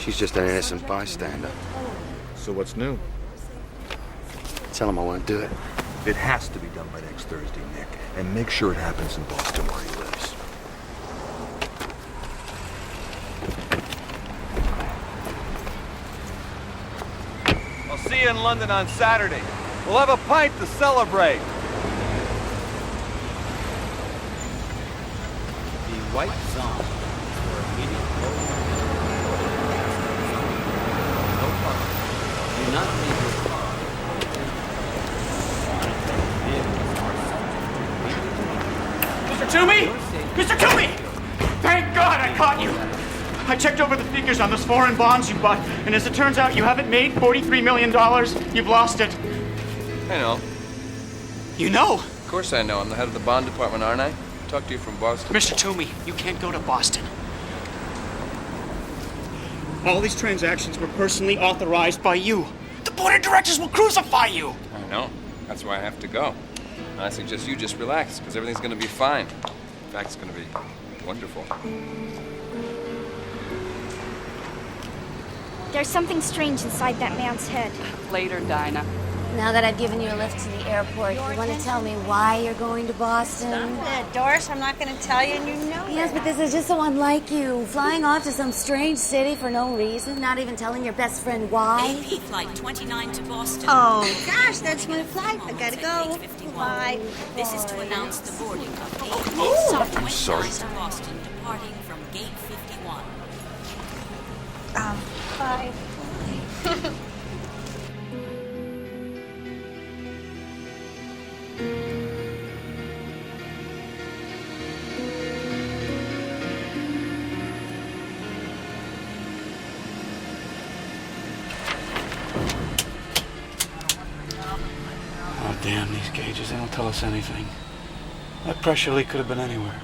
She's just an innocent bystander. So what's new? Tell him I won't do it. It has to be done by next Thursday, Nick. And make sure it happens in Boston where he lives. I'll see you in London on Saturday. We'll have a pint to celebrate. The white zone is for immediate no parking. Do not leave your car. Mr. Toomey! Mr. Toomey! Thank God I caught you! I checked over the figures on those foreign bonds you bought, and as it turns out, you haven't made $43 million. You've lost it. I know. You know? Of course I know. I'm the head of the bond department, aren't I? Talk to you from Boston. Mr. Toomey, you can't go to Boston. All these transactions were personally authorized by you. The board of directors will crucify you. I know. That's why I have to go. And I suggest you just relax, because everything's going to be fine. In fact, it's going to be wonderful. There's something strange inside that man's head. Later, Dinah. Now that I've given you a lift to the airport, you want to tell me why you're going to Boston? Stop it, Doris. I'm not going to tell you, and you know Yes, but this is just so unlike you. Flying off to some strange city for no reason, not even telling your best friend why. AP Flight 29 to Boston. Oh, gosh, that's my flight. I gotta go. Bye. This is to announce the boarding of AP I'm Flight sorry. 29 to Boston, departing from Gate 51. Bye. Oh, damn, these gauges, they don't tell us anything. That pressure leak could have been anywhere.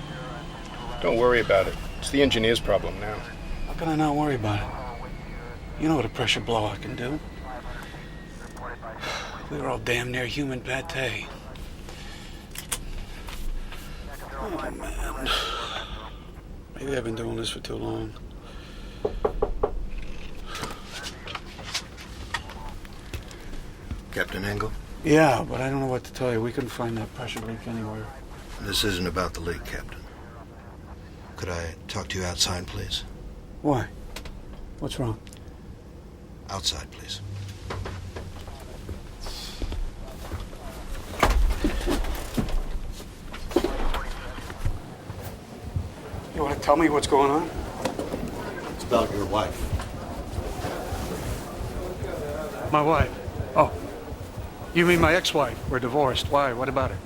Don't worry about it. It's the engineer's problem now. How can I not worry about it? You know what a pressure blowout can do. We were all damn near human pate. Oh, man. Maybe I've been doing this for too long. Captain Engle? Yeah, but I don't know what to tell you. We couldn't find that pressure leak anywhere. This isn't about the leak, Captain. Could I talk to you outside, please? Why? What's wrong? Outside, please. You want to tell me what's going on? It's about your wife. My wife? Oh. You mean my ex-wife? We're divorced. Why? What about her?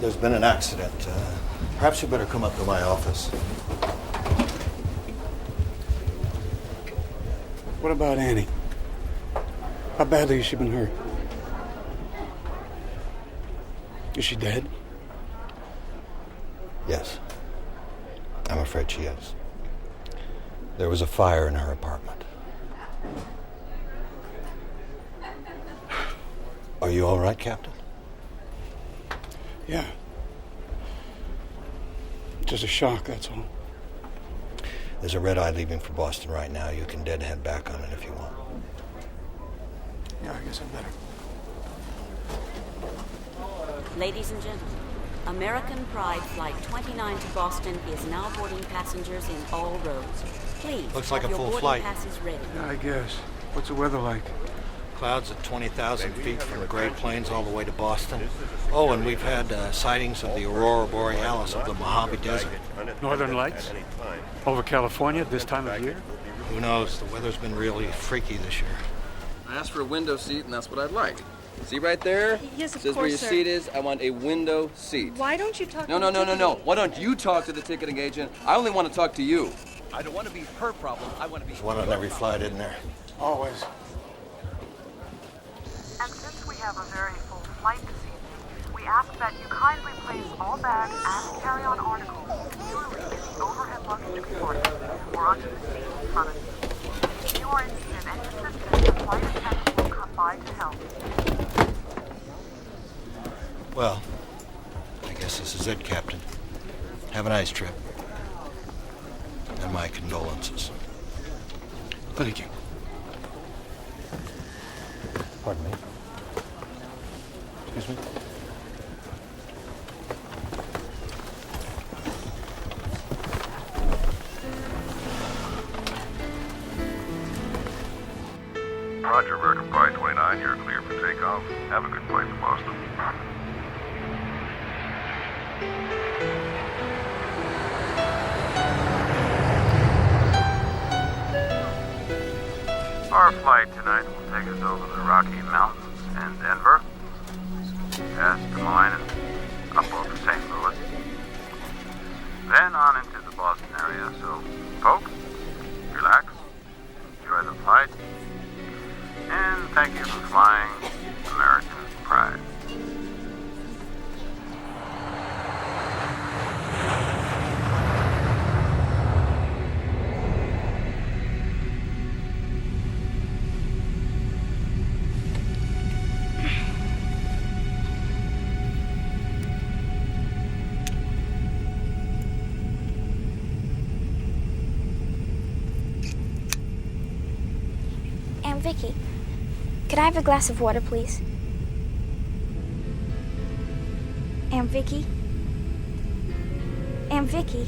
There's been an accident. Perhaps you better come up to my office. What about Annie? How badly has she been hurt? Is she dead? Yes. I'm afraid she is. There was a fire in her apartment. Are you all right, Captain? Yeah. Just a shock, that's all. There's a red eye leaving for Boston right now. You can deadhead back on it if you want. Yeah, I guess I better. Ladies and gentlemen, American Pride Flight 29 to Boston is now boarding passengers in all rows. Please, Looks like have a your full boarding flight. passes ready. Yeah, I guess. What's the weather like? Clouds at 20,000 feet from the Great Plains all the way to Boston. Oh, and we've had sightings of the Aurora Borealis of the Mojave Desert. Northern Lights? Over California this time of year? Who knows? The weather's been really freaky this year. I asked for a window seat, and that's what I'd like. See right there? Yes, of Says course, where your sir. seat is. I want a window seat. Why don't you talk No. Why don't you talk to the ticketing agent? I only want to talk to you. I don't want to be her problem. I want to be... There's one on every flight, isn't there? Always. And since we have a very full flight this evening, we ask that you kindly place all bags and carry-on articles securely in the overhead luggage compartment or onto the seat in front of you. If you are in need of any assistance, the flight attendant will come by to help. Well, I guess this is it, Captain. Have a nice trip. And my condolences. Thank you. Pardon me. Excuse me? Roger, American Pride 29, you're clear for takeoff. Have a good flight to Boston. Our flight tonight will take us over the Rocky Mountains and Denver, past Des Moines and up over St. Louis, then on into the Boston area. So, folks, relax, enjoy the flight, and thank you for flying American Pride. Aunt Vicky, could I have a glass of water, please? Aunt Vicky? Aunt Vicky?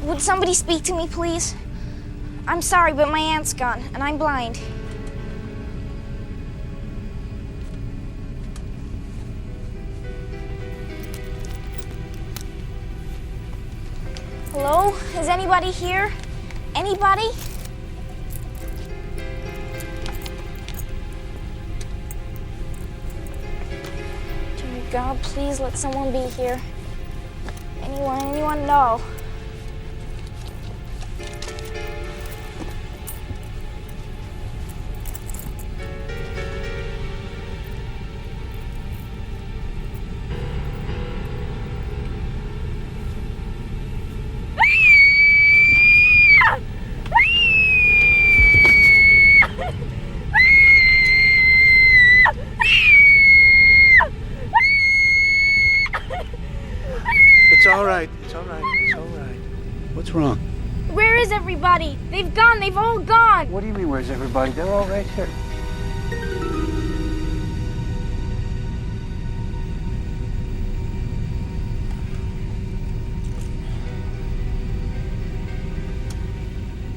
Would somebody speak to me, please? I'm sorry, but my aunt's gone, and I'm blind. Hello? Is anybody here? Anybody? Dear God, please let someone be here. Anyone know? It's all right. It's all right. It's all right. What's wrong? Where is everybody? They've gone. They've all gone. What do you mean, where's everybody? They're all right here.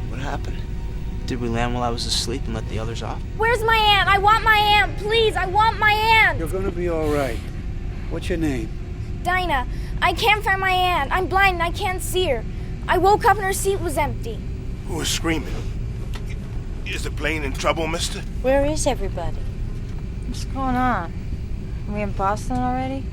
What happened? Did we land while I was asleep and let the others off? Where's my aunt? I want my aunt. Please, I want my aunt. You're gonna be all right. What's your name? Dinah, I can't find my aunt. I'm blind and I can't see her. I woke up and her seat was empty. Who was screaming? Is the plane in trouble, mister? Where is everybody? What's going on? Are we in Boston already?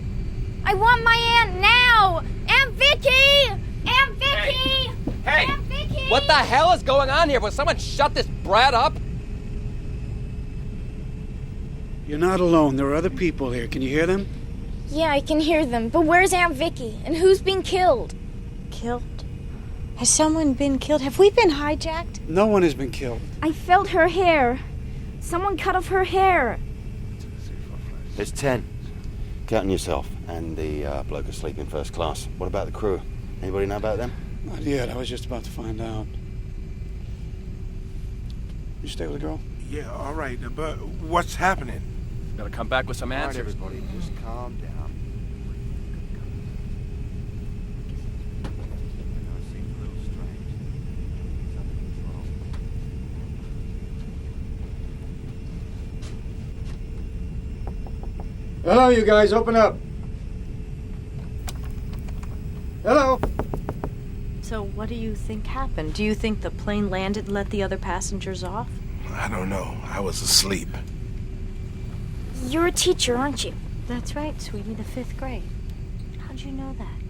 I want my aunt now! Aunt Vicky! Aunt Vicky! Hey! Aunt Vicky! What the hell is going on here? Will someone shut this brat up? You're not alone. There are other people here. Can you hear them? Yeah, I can hear them. But where's Aunt Vicky? And who's being killed? Killed? Has someone been killed? Have we been hijacked? No one has been killed. I felt her hair. Someone cut off her hair. There's 10. Counting yourself and the bloke asleep in first class. What about the crew? Anybody know about them? Not yet. I was just about to find out. You stay with the girl? Yeah, all right, but what's happening? Gotta come back with some answers. All right, everybody, just calm down. Hello, you guys. Open up. Hello. So what do you think happened? Do you think the plane landed and let the other passengers off? I don't know. I was asleep. You're a teacher, aren't you? That's right, sweetie, the 5th grade. How'd you know that?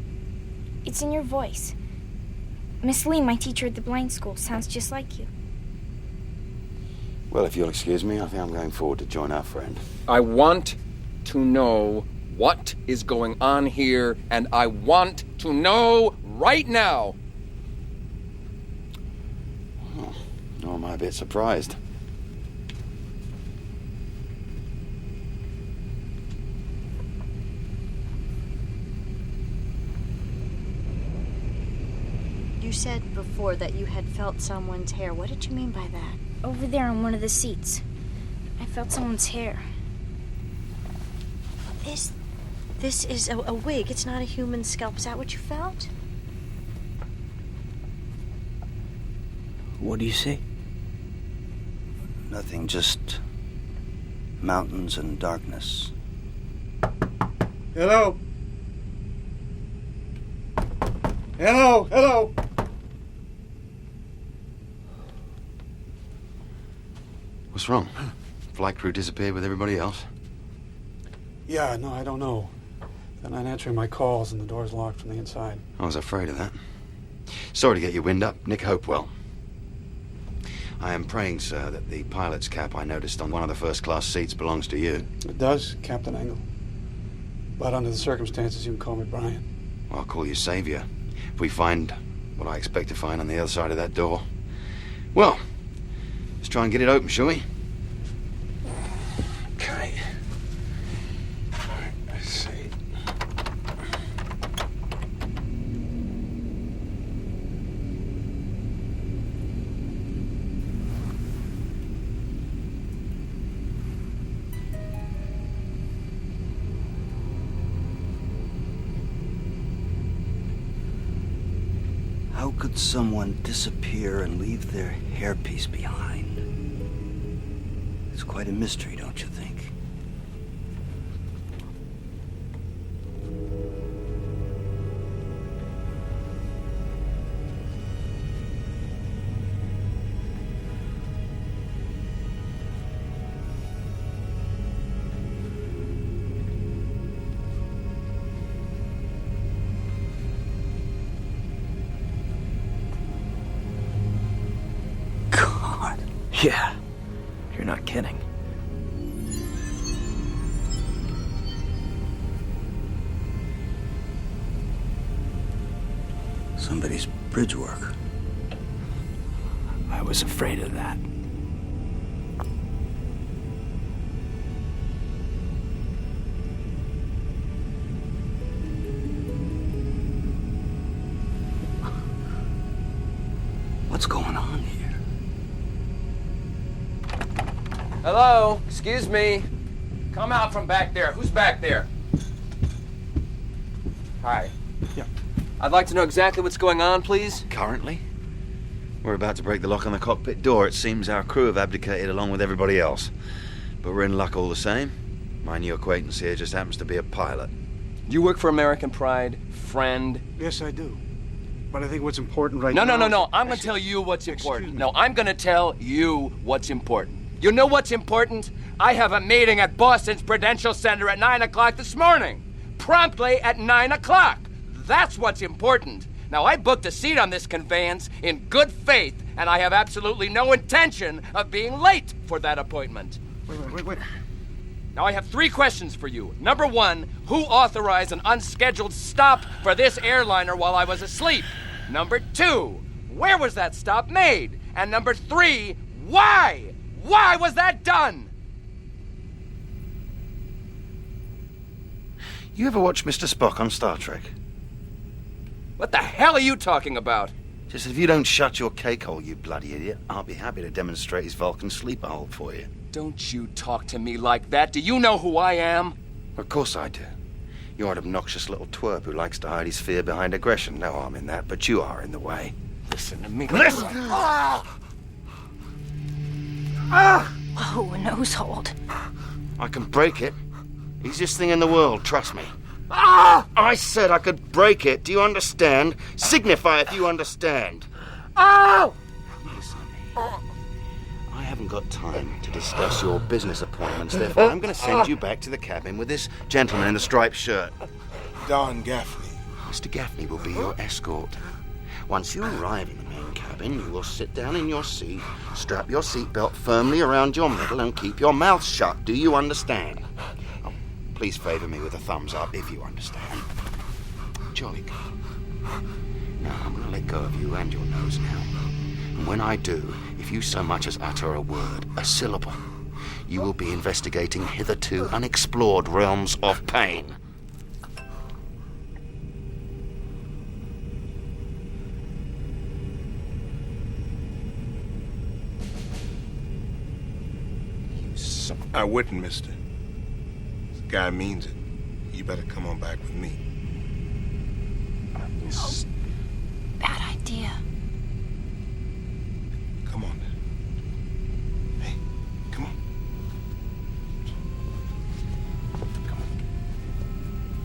It's in your voice. Miss Lee, my teacher at the blind school, sounds just like you. Well, if you'll excuse me, I think I'm going forward to join our friend. I want to know what is going on here, and I want to know right now. Oh, nor am I a bit surprised. You said before that you had felt someone's hair. What did you mean by that? Over there on one of the seats. I felt someone's hair. This is a wig. It's not a human scalp. Is that what you felt? What do you see? Nothing, just mountains and darkness. Hello? Hello? Hello? What's wrong? Flight crew disappeared with everybody else? Yeah, no, I don't know. They're not answering my calls and the door's locked from the inside. I was afraid of that. Sorry to get your wind up. Nick Hopewell. I am praying, sir, that the pilot's cap I noticed on one of the first-class seats belongs to you. It does, Captain Engle. But under the circumstances, you can call me Brian. Well, I'll call you Savior. If we find what I expect to find on the other side of that door. Well, let's try and get it open, shall we? Okay. Alright, let's see. How could someone disappear and leave their hairpiece behind? It's quite a mystery, don't you think? Yeah, you're not kidding. Somebody's bridge work. I was afraid of that. What's going on here? Hello? Excuse me. Come out from back there. Who's back there? Hi. Yeah. I'd like to know exactly what's going on, please. Currently? We're about to break the lock on the cockpit door. It seems our crew have abdicated along with everybody else. But we're in luck all the same. My new acquaintance here just happens to be a pilot. You work for American Pride, friend? Yes, I do. But I think what's important right now... No. I'm going to tell you what's important. No, I'm going to tell you what's important. You know what's important? I have a meeting at Boston's Prudential Center at 9 o'clock this morning. Promptly at 9 o'clock. That's what's important. Now, I booked a seat on this conveyance in good faith, and I have absolutely no intention of being late for that appointment. Wait. Now, I have 3 questions for you. Number 1, who authorized an unscheduled stop for this airliner while I was asleep? Number 2, where was that stop made? And number 3, why? Why was that done? You ever watch Mr. Spock on Star Trek? What the hell are you talking about? Just if you don't shut your cake hole, you bloody idiot, I'll be happy to demonstrate his Vulcan sleeper hold for you. Don't you talk to me like that. Do you know who I am? Of course I do. You're an obnoxious little twerp who likes to hide his fear behind aggression. No harm in that, but you are in the way. Listen to me. Listen! Whoa, a nose hold. I can break it. Easiest thing in the world, trust me. I said I could break it. Do you understand? Signify if you understand. Listen to me. I haven't got time to discuss your business appointments, therefore I'm going to send you back to the cabin with this gentleman in the striped shirt. Don Gaffney. Mr. Gaffney will be your escort. Once you arrive in the main cabin, you will sit down in your seat, strap your seatbelt firmly around your middle, and keep your mouth shut. Do you understand? Oh, please favor me with a thumbs up if you understand. Jolly good. Now, I'm going to let go of you and your nose now. And when I do, if you so much as utter a word, a syllable, you will be investigating hitherto unexplored realms of pain. I wouldn't, mister. This guy means it. You better come on back with me. Bad idea. Come on. Hey, come on. Come on.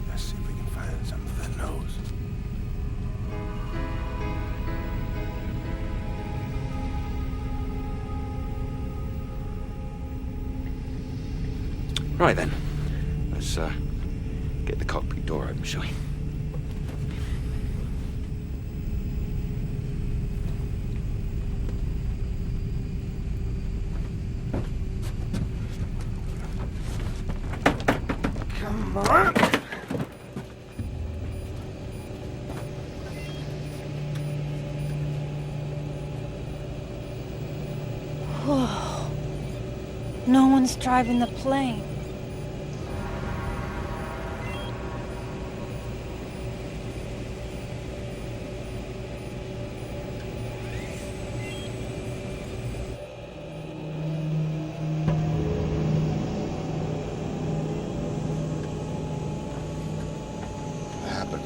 Let's see if we can find something for that nose. Right then. Let's get the cockpit door open, shall we? Come on. Whoa. No one's driving the plane.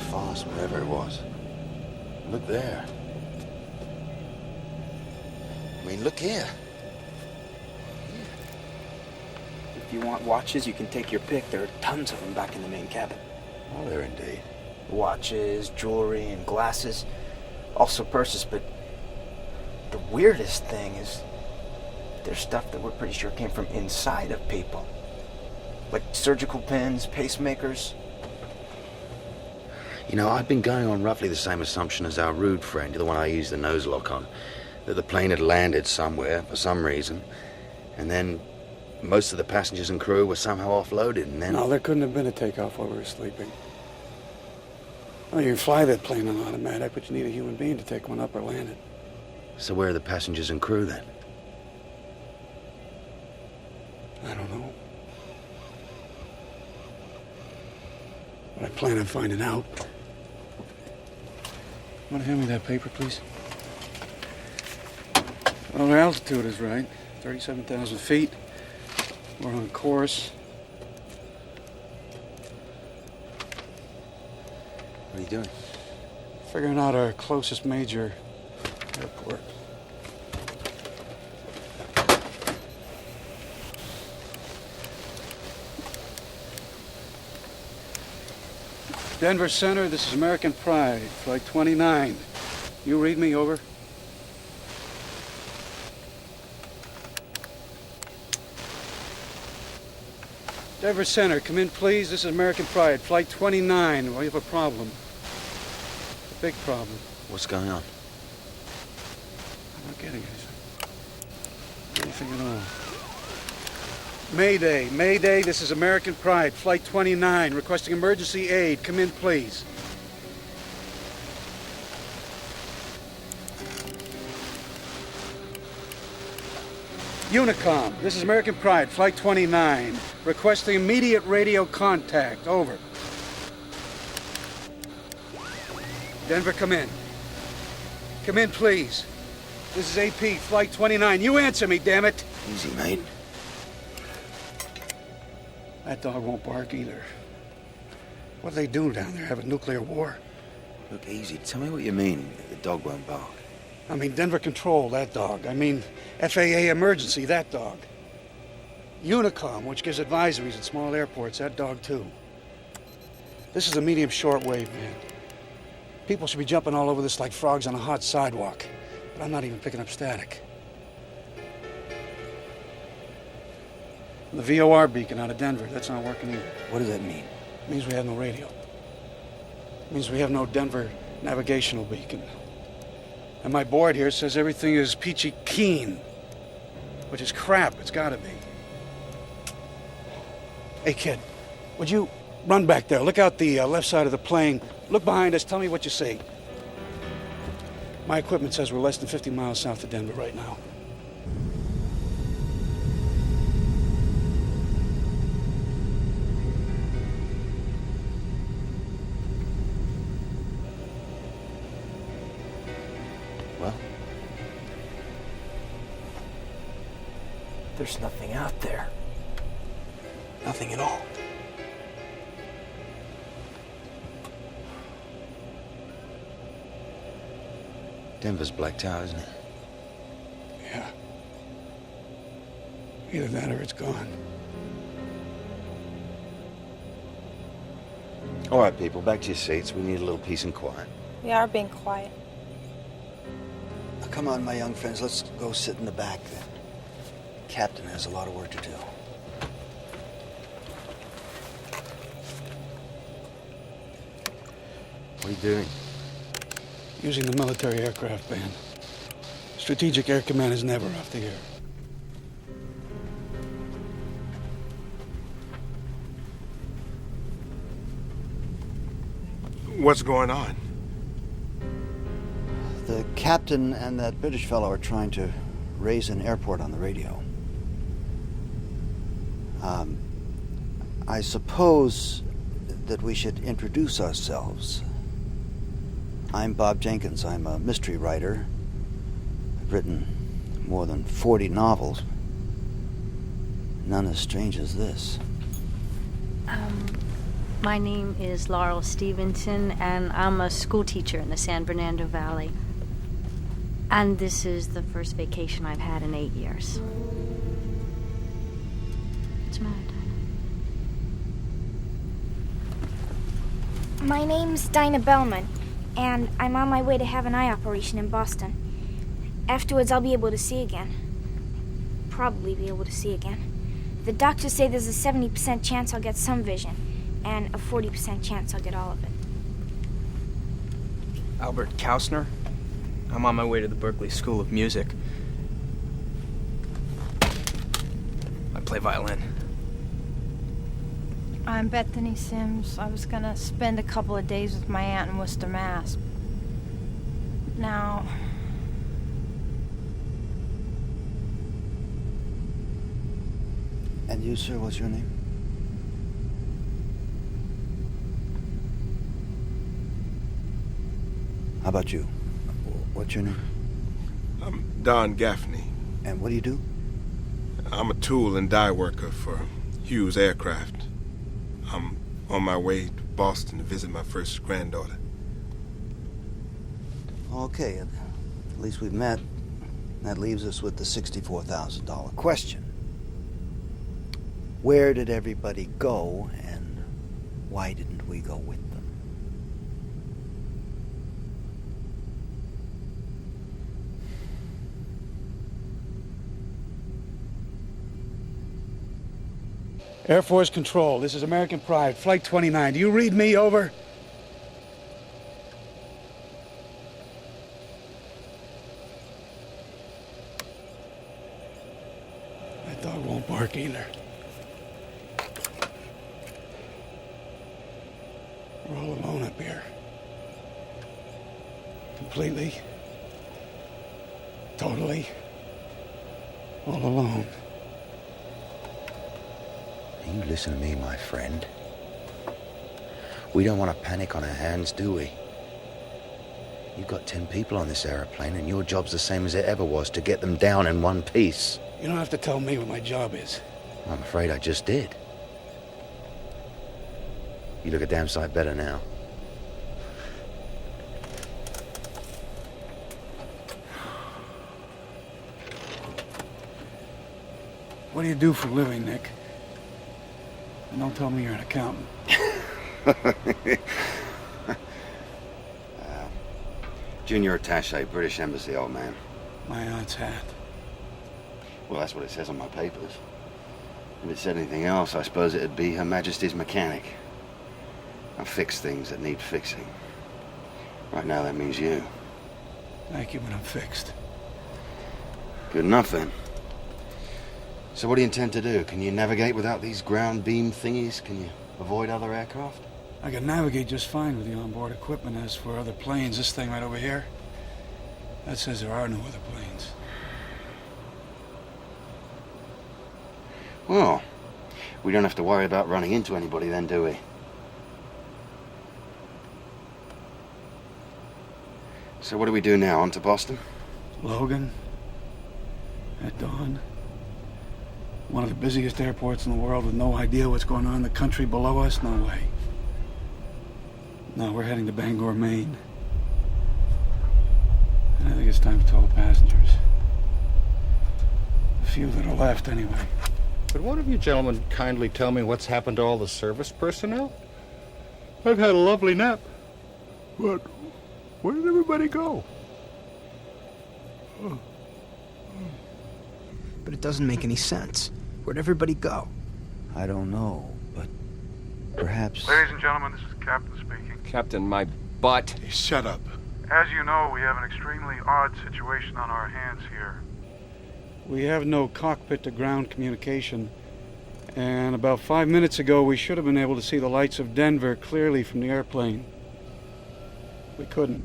Fast, whatever it was. Look there. I mean, look here. If you want watches, you can take your pick. There are tons of them back in the main cabin. Are there indeed? Watches, jewelry, and glasses. Also purses, but the weirdest thing is there's stuff that we're pretty sure came from inside of people. Like surgical pins, pacemakers. You know, I've been going on roughly the same assumption as our rude friend, the one I used the nose lock on, that the plane had landed somewhere for some reason, and then most of the passengers and crew were somehow offloaded, and then... No, there couldn't have been a takeoff while we were sleeping. Well, you can fly that plane on automatic, but you need a human being to take one up or land it. So where are the passengers and crew, then? I don't know. But I plan on finding out. Want to hand me that paper, please? Well, the altitude is right. 37,000 feet. We're on course. What are you doing? Figuring out our closest major airport. Denver Center, this is American Pride, flight 29. You read me, over? Denver Center, come in, please. This is American Pride, flight 29. We have a problem. A big problem. What's going on? I'm not getting anything at all. Mayday, Mayday, this is American Pride, flight 29, requesting emergency aid. Come in, please. Unicom, this is American Pride, flight 29, requesting immediate radio contact. Over. Denver, come in. Come in, please. This is AP, flight 29. You answer me, damn it. Easy, mate. That dog won't bark either. What do they do down there? Have a nuclear war? Look, easy. Tell me what you mean, the dog won't bark. I mean, Denver Control, that dog. I mean, FAA Emergency, that dog. Unicom, which gives advisories at small airports, that dog too. This is a medium shortwave, man. People should be jumping all over this like frogs on a hot sidewalk. But I'm not even picking up static. The VOR beacon out of Denver, that's not working either. What does that mean? It means we have no radio. It means we have no Denver navigational beacon. And my board here says everything is peachy keen. Which is crap, it's gotta be. Hey, kid, would you run back there? Look out the left side of the plane. Look behind us, tell me what you see. My equipment says we're less than 50 miles south of Denver right now. Well, there's nothing out there. Nothing at all. Denver's blacked out, isn't it? Yeah. Either that or it's gone. All right, people, back to your seats. We need a little peace and quiet. We are being quiet. Now, come on, my young friends, let's go sit in the back. The captain has a lot of work to do. What are you doing? Using the military aircraft band. Strategic Air Command is never off the air. What's going on? The captain and that British fellow are trying to raise an airport on the radio. I suppose that we should introduce ourselves. I'm Bob Jenkins. I'm a mystery writer. I've written more than 40 novels. None as strange as this. My name is Laurel Stevenson, and I'm a school teacher in the San Bernardino Valley. And this is the first vacation I've had in 8 years. What's the matter, Dinah? My name's Dinah Bellman, and I'm on my way to have an eye operation in Boston. Afterwards, I'll be able to see again. Probably be able to see again. The doctors say there's a 70% chance I'll get some vision, and a 40% chance I'll get all of it. Albert Kausner. I'm on my way to the Berklee School of Music. I play violin. I'm Bethany Sims. I was gonna spend a couple of days with my aunt in Worcester, Mass. Now... And you, sir, what's your name? How about you? What's your name? I'm Don Gaffney. And what do you do? I'm a tool and die worker for Hughes Aircraft. I'm on my way to Boston to visit my first granddaughter. Okay, at least we've met. That leaves us with the $64,000 question. Where did everybody go, and why didn't we go with them? Air Force Control, this is American Pride, Flight 29. Do you read me? Over. That dog won't bark either. We're all alone up here. Completely. Totally. All alone. You listen to me, my friend. We don't want to panic on our hands, do we? You've got 10 people on this aeroplane, and your job's the same as it ever was, to get them down in one piece. You don't have to tell me what my job is. I'm afraid I just did. You look a damn sight better now. What do you do for a living, Nick? And don't tell me you're an accountant. Junior attaché, British Embassy, old man. My aunt's hat. Well, that's what it says on my papers. If it said anything else, I suppose it'd be Her Majesty's mechanic. I fix things that need fixing. Right now, that means you. Thank you when I'm fixed. Good enough, then. So what do you intend to do? Can you navigate without these ground beam thingies? Can you avoid other aircraft? I can navigate just fine with the onboard equipment. As for other planes, this thing right over here, that says there are no other planes. Well, we don't have to worry about running into anybody then, do we? So what do we do now? On to Boston? Logan, at dawn. One of the busiest airports in the world with no idea what's going on in the country below us? No way. No, we're heading to Bangor, Maine. And I think it's time to tell the passengers. The few that are left, anyway. Could one of you gentlemen kindly tell me what's happened to all the service personnel? I've had a lovely nap. But where did everybody go? But it doesn't make any sense. Where'd everybody go? I don't know, but perhaps... Ladies and gentlemen, this is Captain speaking. Captain, my butt. Hey, shut up. As you know, we have an extremely odd situation on our hands here. We have no cockpit-to-ground communication. And about 5 minutes ago, we should have been able to see the lights of Denver clearly from the airplane. We couldn't.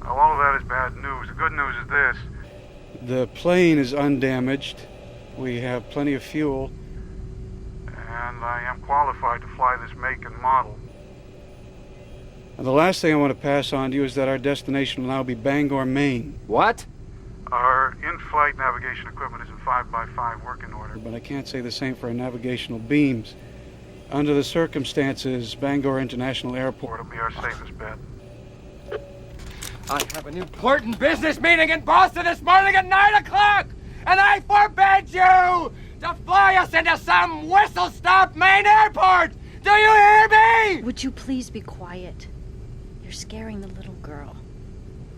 Now, all of that is bad news. The good news is this. The plane is undamaged. We have plenty of fuel. And I am qualified to fly this make and model. And the last thing I want to pass on to you is that our destination will now be Bangor, Maine. What? Our in-flight navigation equipment is in 5x5 working order. But I can't say the same for our navigational beams. Under the circumstances, Bangor International Airport will be our safest bet. I have an important business meeting in Boston this morning at 9 o'clock, and I forbid you to fly us into some whistle-stop Maine airport! Do you hear me? Would you please be quiet? You're scaring the little girl.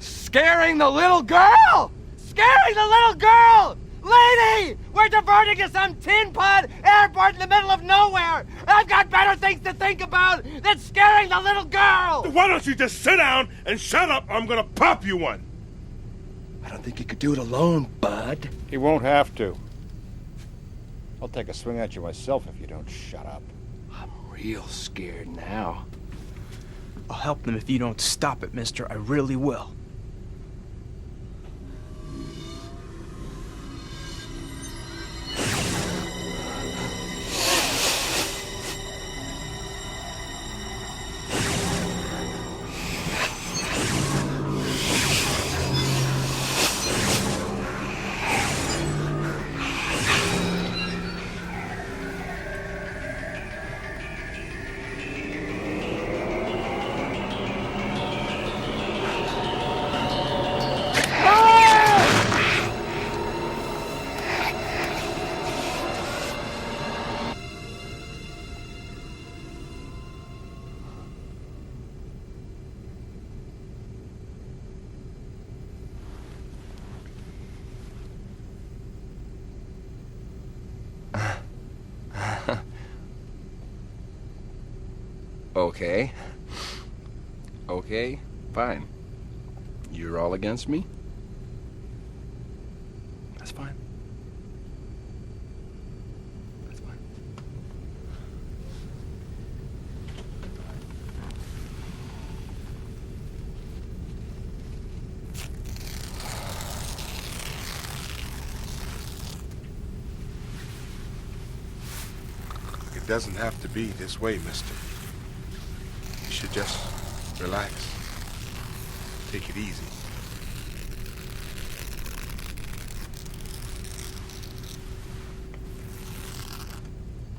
Scaring the little girl? Scaring the little girl! Lady! We're diverting to some tin pod airport in the middle of nowhere! I've got better things to think about than scaring the little girl! Why don't you just sit down and shut up, or I'm gonna pop you one? I don't think you could do it alone, bud. He won't have to. I'll take a swing at you myself if you don't shut up. I'm real scared now. I'll help them if you don't stop it, mister. I really will. Okay. Okay, fine. You're all against me? That's fine. That's fine. It doesn't have to be this way, mister. You should just relax. Take it easy.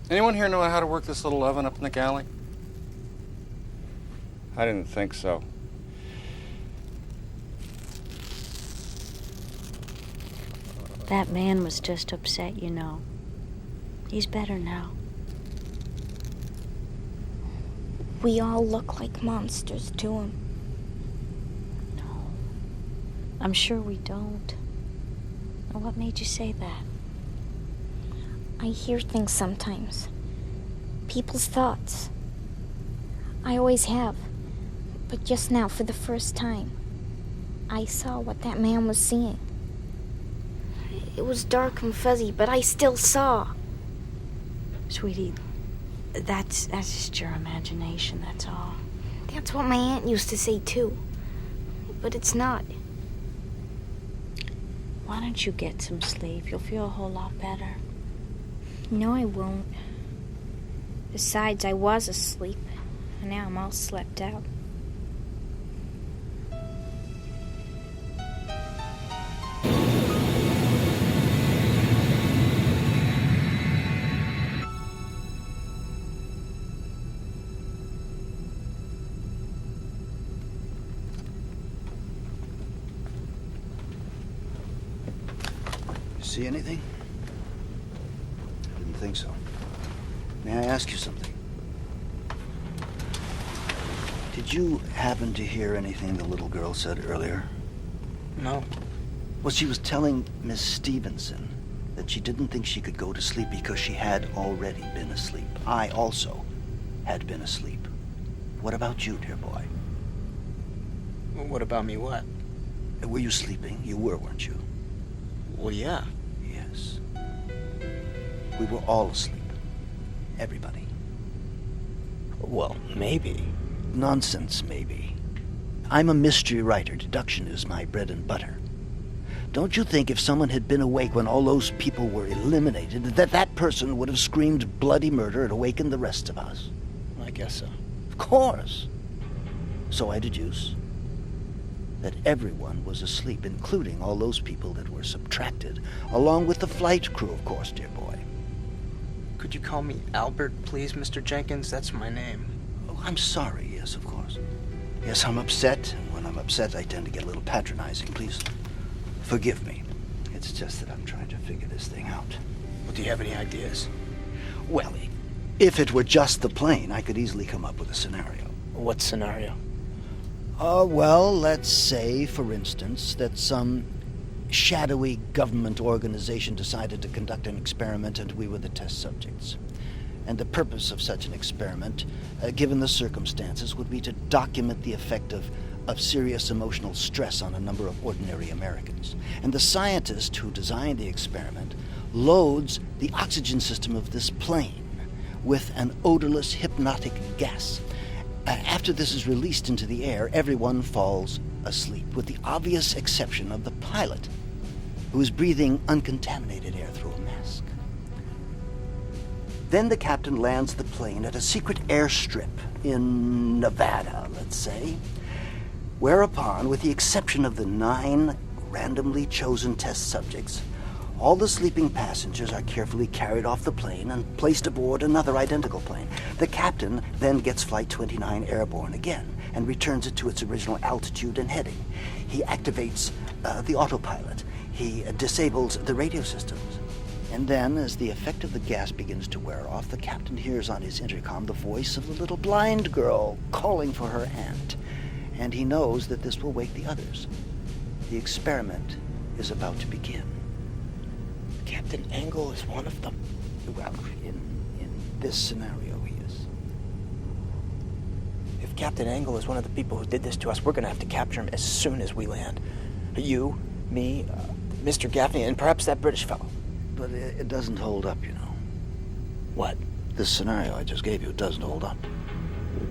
Anyone here know how to work this little oven up in the galley? I didn't think so. That man was just upset, you know. He's better now. We all look like monsters to him. No. I'm sure we don't. Now, what made you say that? I hear things sometimes. People's thoughts. I always have. But just now, for the first time. I saw what that man was seeing. It was dark and fuzzy, but I still saw. Sweetie, that's just your imagination, that's all. That's what my aunt used to say, too. But it's not. Why don't you get some sleep? You'll feel a whole lot better. No, I won't. Besides, I was asleep, and now I'm all slept out. See anything? I didn't think so. May I ask you something? Did you happen to hear anything the little girl said earlier? No. Well, she was telling Miss Stevenson that she didn't think she could go to sleep because she had already been asleep. I also had been asleep. What about you, dear boy? What about me, what? Were you sleeping? You were, weren't you? Well, yeah. Yes. We were all asleep. Everybody. Well, maybe. Nonsense, maybe. I'm a mystery writer. Deduction is my bread and butter. Don't you think if someone had been awake when all those people were eliminated, that person would have screamed bloody murder and awakened the rest of us? I guess so. Of course. So I deduce that everyone was asleep, including all those people that were subtracted, along with the flight crew, of course, dear boy. Could you call me Albert, please, Mr. Jenkins? That's my name. Oh, I'm sorry, yes, of course. Yes, I'm upset, and when I'm upset, I tend to get a little patronizing. Please forgive me. It's just that I'm trying to figure this thing out. Well, do you have any ideas? Well, if it were just the plane, I could easily come up with a scenario. What scenario? Well, let's say, for instance, that some shadowy government organization decided to conduct an experiment and we were the test subjects. And the purpose of such an experiment, given the circumstances, would be to document the effect of serious emotional stress on a number of ordinary Americans. And the scientist who designed the experiment loads the oxygen system of this plane with an odorless hypnotic gas. After this is released into the air, everyone falls asleep, with the obvious exception of the pilot, who is breathing uncontaminated air through a mask. Then the captain lands the plane at a secret airstrip in Nevada, let's say, whereupon, with the exception of the 9 randomly chosen test subjects, all the sleeping passengers are carefully carried off the plane and placed aboard another identical plane. The captain then gets Flight 29 airborne again and returns it to its original altitude and heading. He activates the autopilot. He disables the radio systems. And then, as the effect of the gas begins to wear off, the captain hears on his intercom the voice of the little blind girl calling for her aunt. And he knows that this will wake the others. The experiment is about to begin. Captain Engle is one of them. Well, in this scenario, he is. If Captain Engle is one of the people who did this to us, we're going to have to capture him as soon as we land. You, me, Mr. Gaffney, and perhaps that British fellow. But it doesn't hold up, you know. What? This scenario I just gave you doesn't hold up.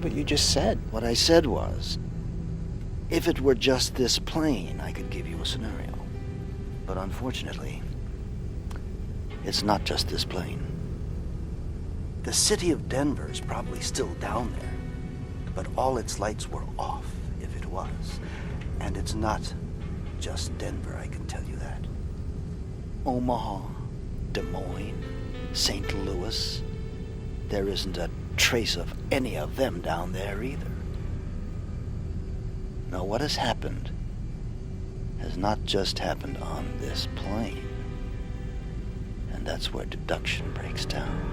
But you just said. What I said was, if it were just this plane, I could give you a scenario. But unfortunately, it's not just this plane. The city of Denver is probably still down there, but all its lights were off, if it was. And it's not just Denver, I can tell you that. Omaha, Des Moines, St. Louis, there isn't a trace of any of them down there either. Now, what has happened has not just happened on this plane. And that's where deduction breaks down.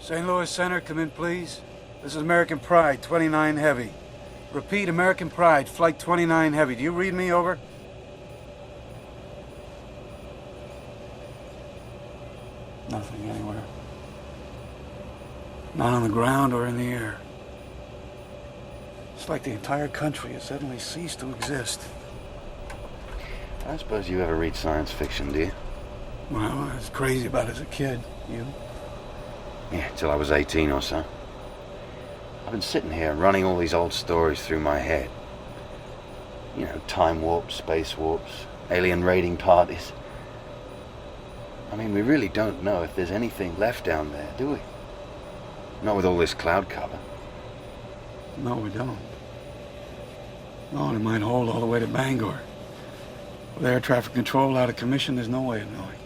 St. Louis Center, come in, please. This is American Pride, 29 Heavy. Repeat, American Pride, Flight 29 Heavy. Do you read me, over? Nothing anywhere. Not on the ground or in the air. It's like the entire country has suddenly ceased to exist. I don't suppose you ever read science fiction, do you? Well, I was crazy about it as a kid. You? Yeah, till I was 18 or so. I've been sitting here running all these old stories through my head. You know, time warps, space warps, alien raiding parties. I mean, we really don't know if there's anything left down there, do we? Not with all this cloud cover. No, we don't. No, and it might hold all the way to Bangor. With air traffic control out of commission, there's no way of knowing.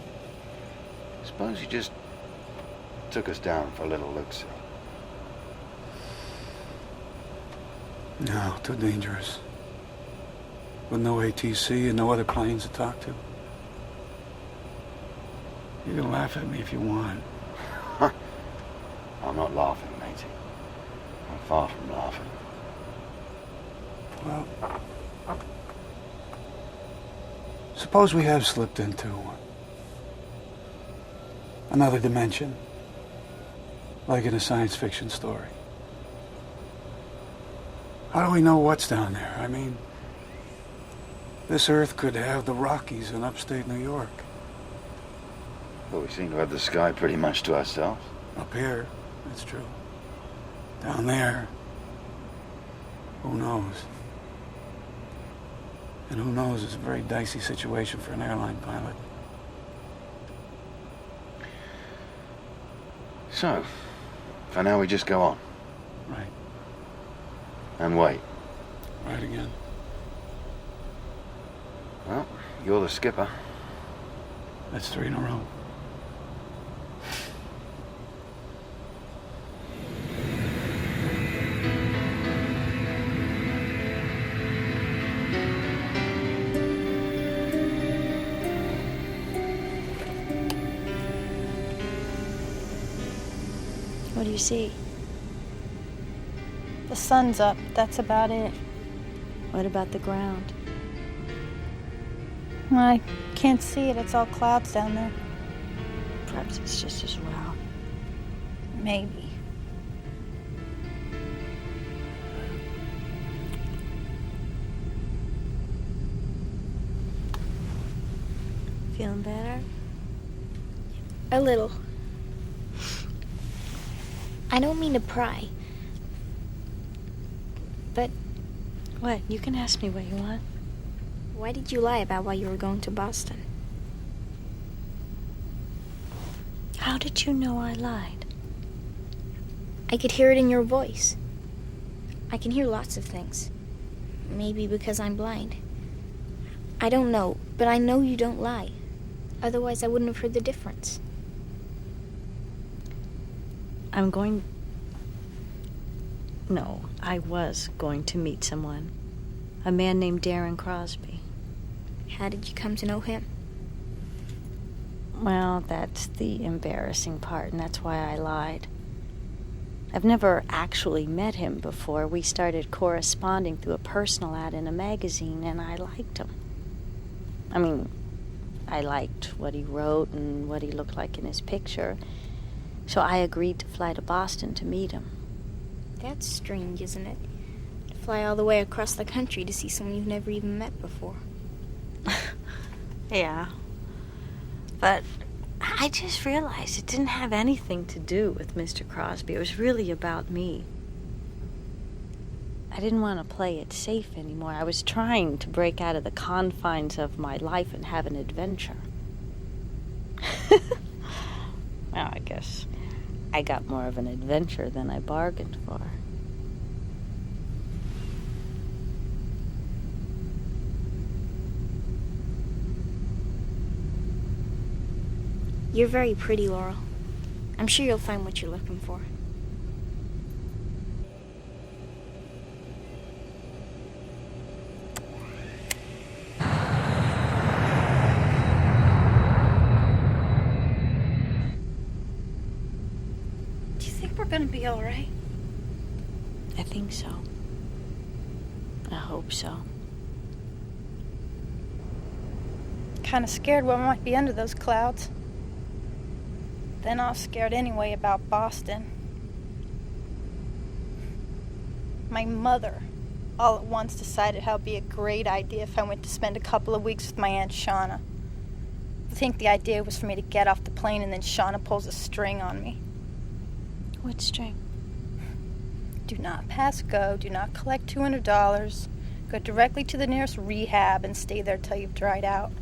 Suppose you just took us down for a little look-see. No, too dangerous. With no ATC and no other planes to talk to. You can laugh at me if you want. I'm not laughing, matey. I'm far from laughing. Well, suppose we have slipped into another dimension, like in a science fiction story. How do we know what's down there? I mean, this Earth could have the Rockies in upstate New York. Well, we seem to have the sky pretty much to ourselves. Up here, that's true. Down there, who knows? And who knows is a very dicey situation for an airline pilot. So, for now we just go on. Right. And wait. Right again. Well, you're the skipper. That's 3 in a row. What do you see? The sun's up. That's about it. What about the ground? I can't see it. It's all clouds down there. Perhaps it's just as well. Maybe. Feeling better? A little. I don't mean to pry. But... What? You can ask me what you want. Why did you lie about why you were going to Boston? How did you know I lied? I could hear it in your voice. I can hear lots of things. Maybe because I'm blind. I don't know, but I know you don't lie. Otherwise, I wouldn't have heard the difference. I was going to meet someone. A man named Darren Crosby. How did you come to know him? Well, that's the embarrassing part, and that's why I lied. I've never actually met him before. We started corresponding through a personal ad in a magazine, and I liked him. I mean, I liked what he wrote and what he looked like in his picture. So I agreed to fly to Boston to meet him. That's strange, isn't it? To fly all the way across the country to see someone you've never even met before. Yeah. But I just realized it didn't have anything to do with Mr. Crosby. It was really about me. I didn't want to play it safe anymore. I was trying to break out of the confines of my life and have an adventure. Well, I guess I got more of an adventure than I bargained for. You're very pretty, Laurel. I'm sure you'll find what you're looking for. Do you think we're gonna be all right? I think so. I hope so. Kind of scared what might be under those clouds. Then I was scared anyway about Boston. My mother all at once decided how it'd be a great idea if I went to spend a couple of weeks with my Aunt Shauna. I think the idea was for me to get off the plane and then Shauna pulls a string on me. What string? Do not pass go, do not collect $200, go directly to the nearest rehab and stay there till you've dried out.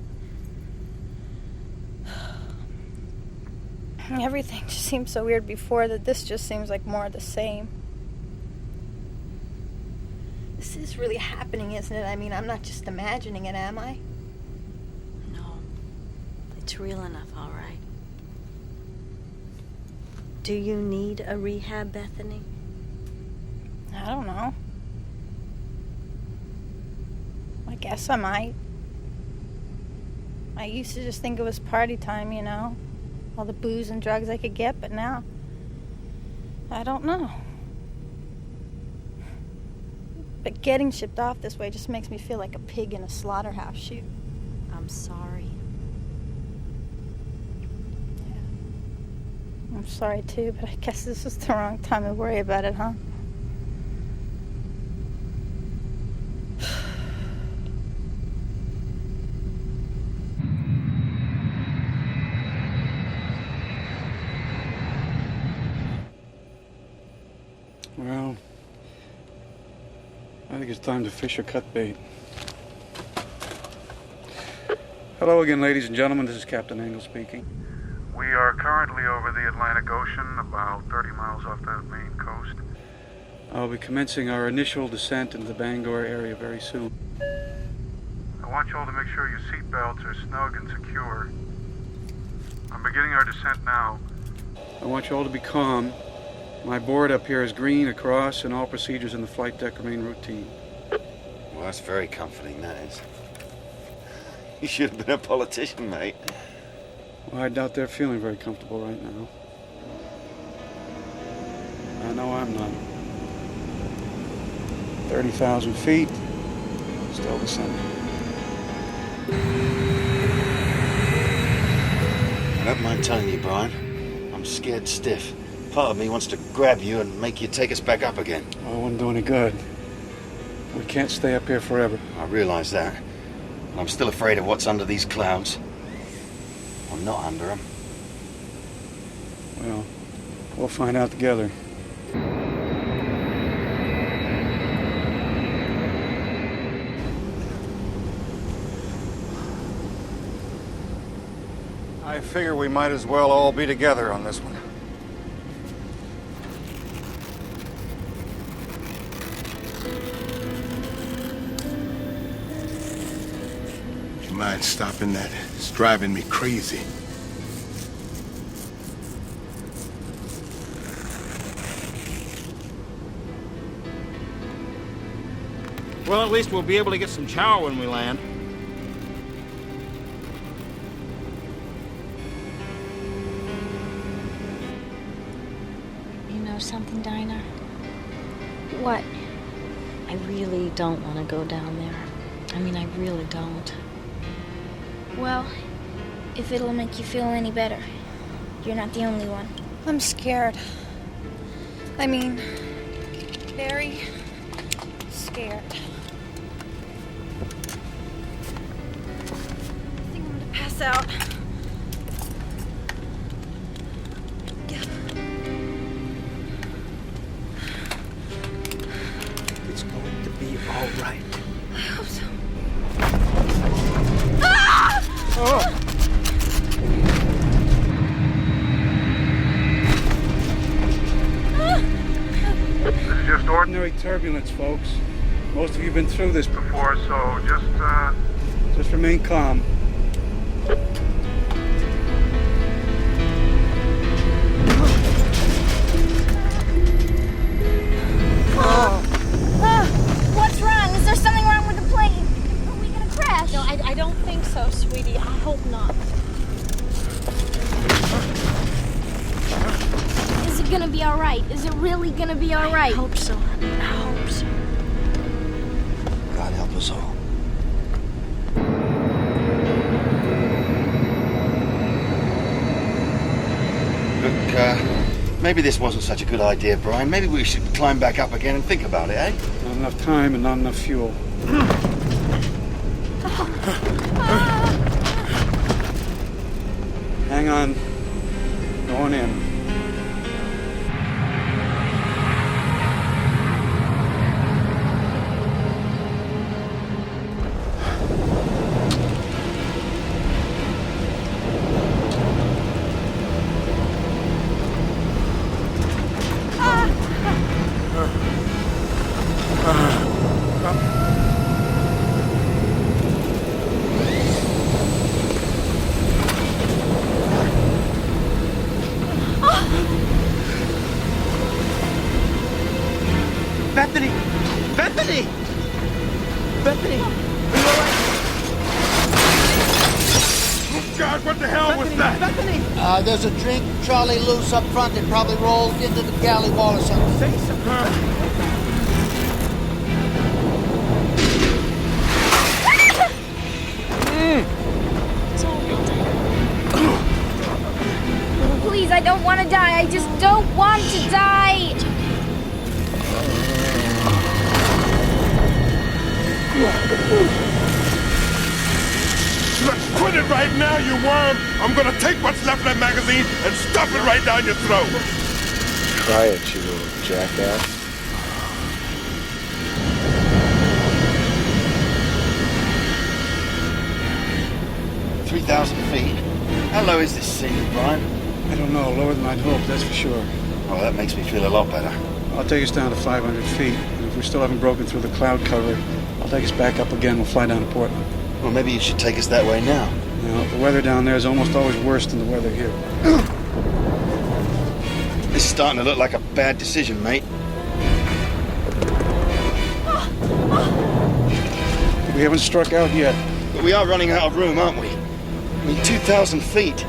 Everything just seemed so weird before that this just seems like more of the same. This is really happening, isn't it? I mean, I'm not just imagining it, am I? No. It's real enough, all right. Do you need a rehab, Bethany? I don't know. I guess I might. I used to just think it was party time, you know? All the booze and drugs I could get, but now, I don't know. But getting shipped off this way just makes me feel like a pig in a slaughterhouse chute. I'm sorry. Yeah. I'm sorry too, but I guess this is the wrong time to worry about it, huh? Well, I think it's time to fish or cut bait. Hello again, ladies and gentlemen. This is Captain Engle speaking. We are currently over the Atlantic Ocean, about 30 miles off the Maine coast. I'll be commencing our initial descent into the Bangor area very soon. I want you all to make sure your seatbelts are snug and secure. I'm beginning our descent now. I want you all to be calm. My board up here is green across, and all procedures in the flight deck remain routine. Well, that's very comforting, that is. You should have been a politician, mate. Well, I doubt they're feeling very comfortable right now. I know I'm not. 30,000 feet, still descending. I don't mind telling you, Brian, I'm scared stiff. Part of me wants to grab you and make you take us back up again. Oh, it wouldn't do any good. We can't stay up here forever. I realize that. But I'm still afraid of what's under these clouds. Or not under them. Well, we'll find out together. I figure we might as well all be together on this one. Mind stopping that? It's driving me crazy. Well, at least we'll be able to get some chow when we land. You know something, Dinah? What? I really don't want to go down there. I mean, I really don't. Well, if it'll make you feel any better, you're not the only one. I'm scared. I mean, very scared. I think I'm gonna pass out. It's going to be all right. I hope so. Oh! This is just ordinary turbulence, folks. Most of you have been through this before, so just remain calm. What's wrong? Is there something wrong with the plane? Are we gonna crash? No, I don't think so, sweetie. I hope not. Is it gonna be all right? Is it really gonna be all right? I hope so, honey. I hope so. help us all. Look, maybe this wasn't such a good idea, Brian. Maybe we should climb back up again and think about it, eh? Not enough time and not enough fuel. Hang on. Going in. Bethany! Bethany! Bethany! Are you all right? Oh, God, what the hell was that? Bethany! There's a drink Charlie loose up front that probably rolled into the galley wall or something. Say something. Please, I don't want to die. I just don't want to die. Look, quit it right now, you worm! I'm gonna take what's left of that magazine and stuff it right down your throat! Try it, you little jackass. $3,000 feet. How low is this scene, Brian? I don't know. Lower than I'd hoped, that's for sure. Oh, that makes me feel a lot better. I'll take us down to 500 feet. And if we still haven't broken through the cloud cover, I'll take us back up again. We'll fly down to Portland. Well, maybe you should take us that way now. You know, the weather down there is almost always worse than the weather here. This is starting to look like a bad decision, mate. We haven't struck out yet. But we are running out of room, aren't we? I mean, 2,000 feet.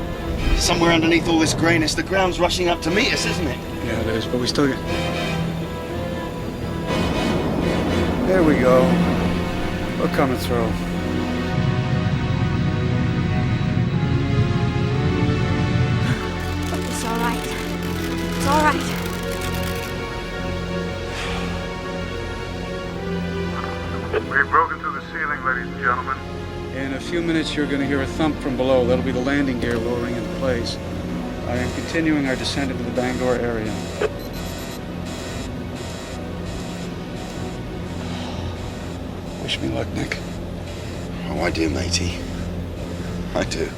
Somewhere underneath all this grayness, the ground's rushing up to meet us, isn't it? Yeah, it is, but we still get... There we go. We're coming through. It's all right. It's all right. We've broken through the ceiling, ladies and gentlemen. In a few minutes, you're going to hear a thump from below. That'll be the landing gear lowering into place. I am continuing our descent into the Bangor area. Wish me luck, Nick. Oh, I do, matey. I do.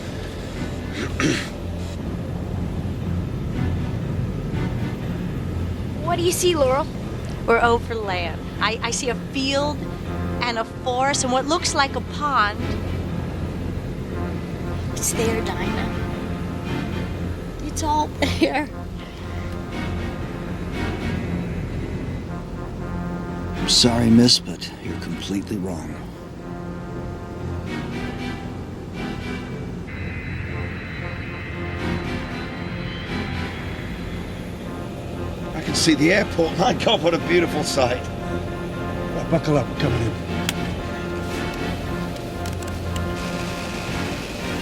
What do you see, Laurel? We're over land. I see a field and a forest and what looks like a pond. It's there, Dinah. It's all there. I'm sorry, miss, but you're completely wrong. I can see the airport. My God, what a beautiful sight. Well, buckle up, we're coming in.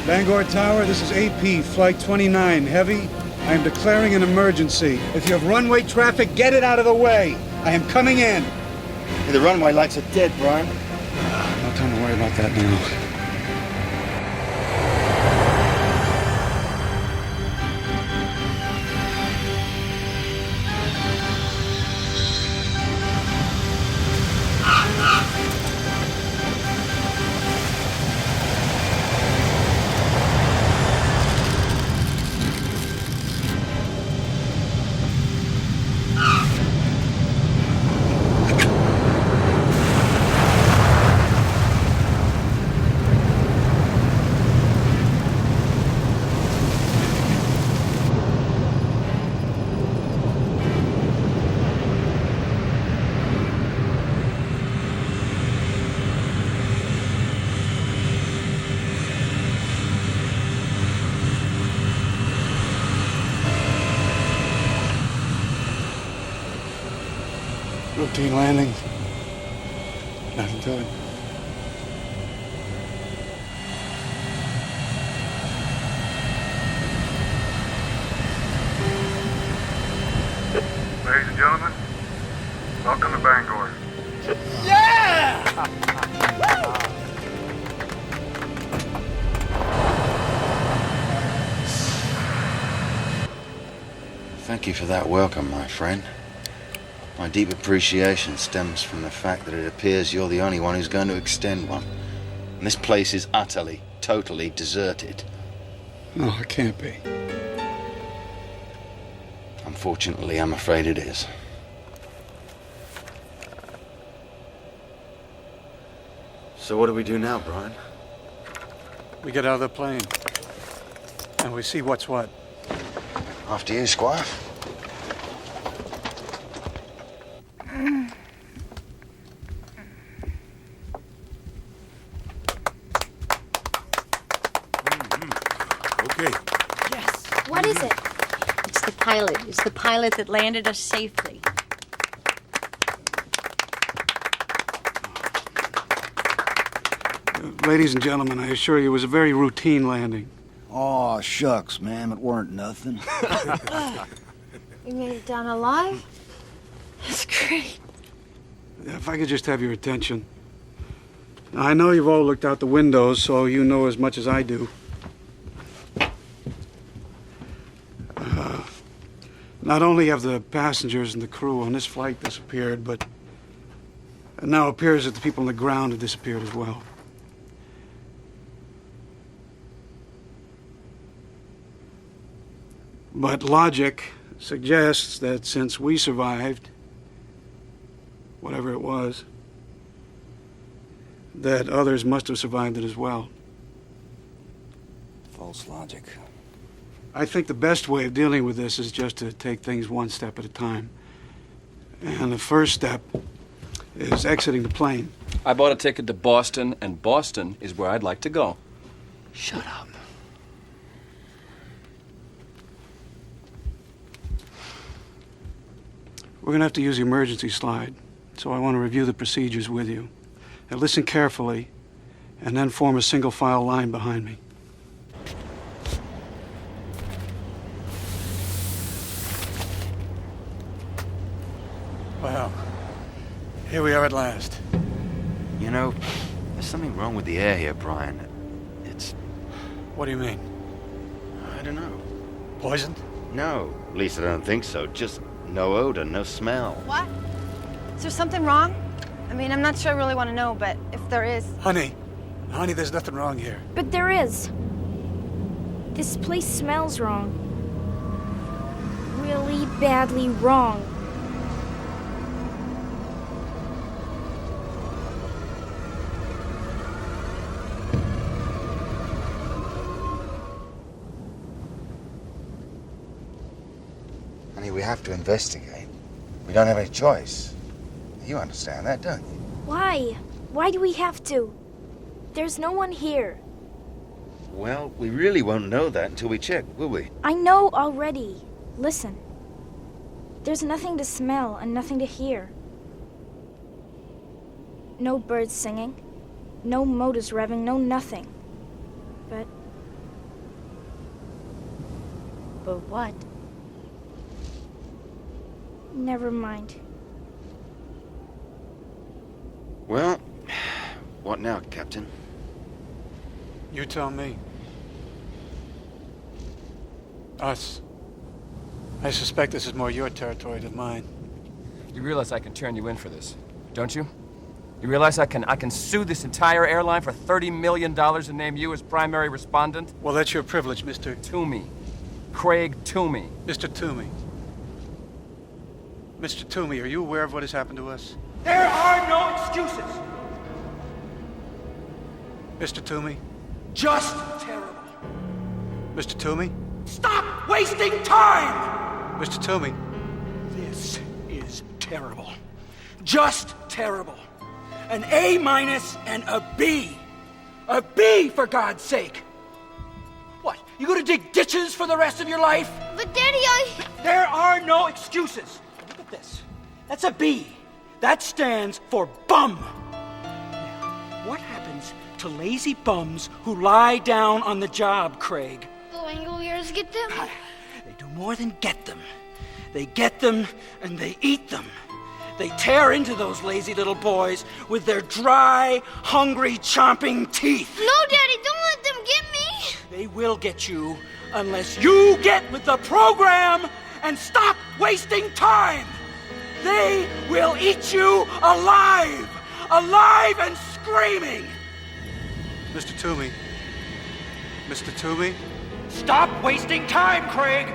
Bangor Tower, this is AP, Flight 29, heavy. I am declaring an emergency. If you have runway traffic, get it out of the way. I am coming in. Hey, the runway lights are dead, Brian. No time to worry about that now. Routine landing. Nothing to it. Ladies and gentlemen, welcome to Bangor. Yeah! Thank you for that welcome, my friend. My deep appreciation stems from the fact that it appears you're the only one who's going to extend one. And this place is utterly, totally deserted. No, it can't be. Unfortunately, I'm afraid it is. So what do we do now, Brian? We get out of the plane. And we see what's what. After you, Squire. Okay. Yes. What is it? It's the pilot. It's the pilot that landed us safely. Ladies and gentlemen, I assure you it was a very routine landing. Aw, shucks, ma'am. It weren't nothing. You made it down alive? That's great. If I could just have your attention. I know you've all looked out the windows, so you know as much as I do. Not only have the passengers and the crew on this flight disappeared, but it now appears that the people on the ground have disappeared as well. But logic suggests that since we survived, whatever it was, that others must have survived it as well. False logic. I think the best way of dealing with this is just to take things one step at a time. And the first step is exiting the plane. I bought a ticket to Boston, and Boston is where I'd like to go. Shut up. We're going to have to use the emergency slide, so I want to review the procedures with you. Now listen carefully, and then form a single file line behind me. Well, here we are at last. You know, there's something wrong with the air here, Brian. It's... What do you mean? I don't know. Poisoned? No, at least I don't think so. Just no odor, no smell. What? Is there something wrong? I mean, I'm not sure I really want to know, but if there is... Honey, there's nothing wrong here. But there is. This place smells wrong. Really badly wrong. Honey, we have to investigate. We don't have any choice. You understand that, don't you? Why? Why do we have to? There's no one here. Well, we really won't know that until we check, will we? I know already. Listen. There's nothing to smell and nothing to hear. No birds singing. No motors revving, no nothing. But what? Never mind. Well, what now, Captain? You tell me. Us. I suspect this is more your territory than mine. You realize I can turn you in for this, don't you? You realize I can sue this entire airline for $30 million and name you as primary respondent? Well, that's your privilege, Mr. Toomey. Craig Toomey. Mr. Toomey. Mr. Toomey, are you aware of what has happened to us? There are no excuses. Mr. Toomey? Just terrible. Mr. Toomey? Stop wasting time! Mr. Toomey? This is terrible. Just terrible. An A- and a B. A B, for God's sake. What, you gonna dig ditches for the rest of your life? But Daddy, There are no excuses. Look at this. That's a B. That stands for bum. Now, what happens to lazy bums who lie down on the job, Craig? The Langoliers get them? They do more than get them. They get them and they eat them. They tear into those lazy little boys with their dry, hungry, chomping teeth. No, Daddy, don't let them get me. They will get you unless you get with the program and stop wasting time. They will eat you alive, alive and screaming. Mr. Toomey. Mr. Toomey? Stop wasting time, Craig.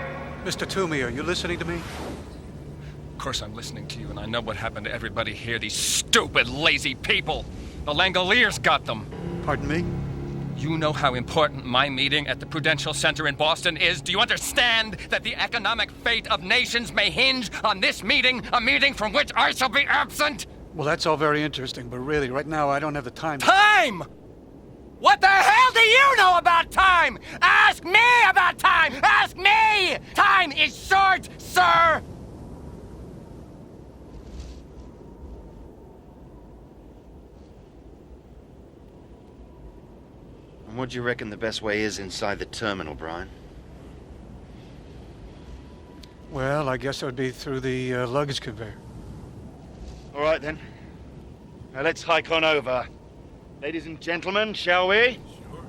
Mr. Toomey, are you listening to me? Of course I'm listening to you, and I know what happened to everybody here, these stupid, lazy people. The Langoliers got them. Pardon me? You know how important my meeting at the Prudential Center in Boston is? Do you understand that the economic fate of nations may hinge on this meeting, a meeting from which I shall be absent? Well, that's all very interesting, but really, right now, I don't have the time. Time? What the hell do you know about time? Ask me about time! Ask me! Time is short, sir! And what do you reckon the best way is inside the terminal, Brian? Well, I guess it would be through the luggage conveyor. All right, then. Now let's hike on over. Ladies and gentlemen, shall we? Sure.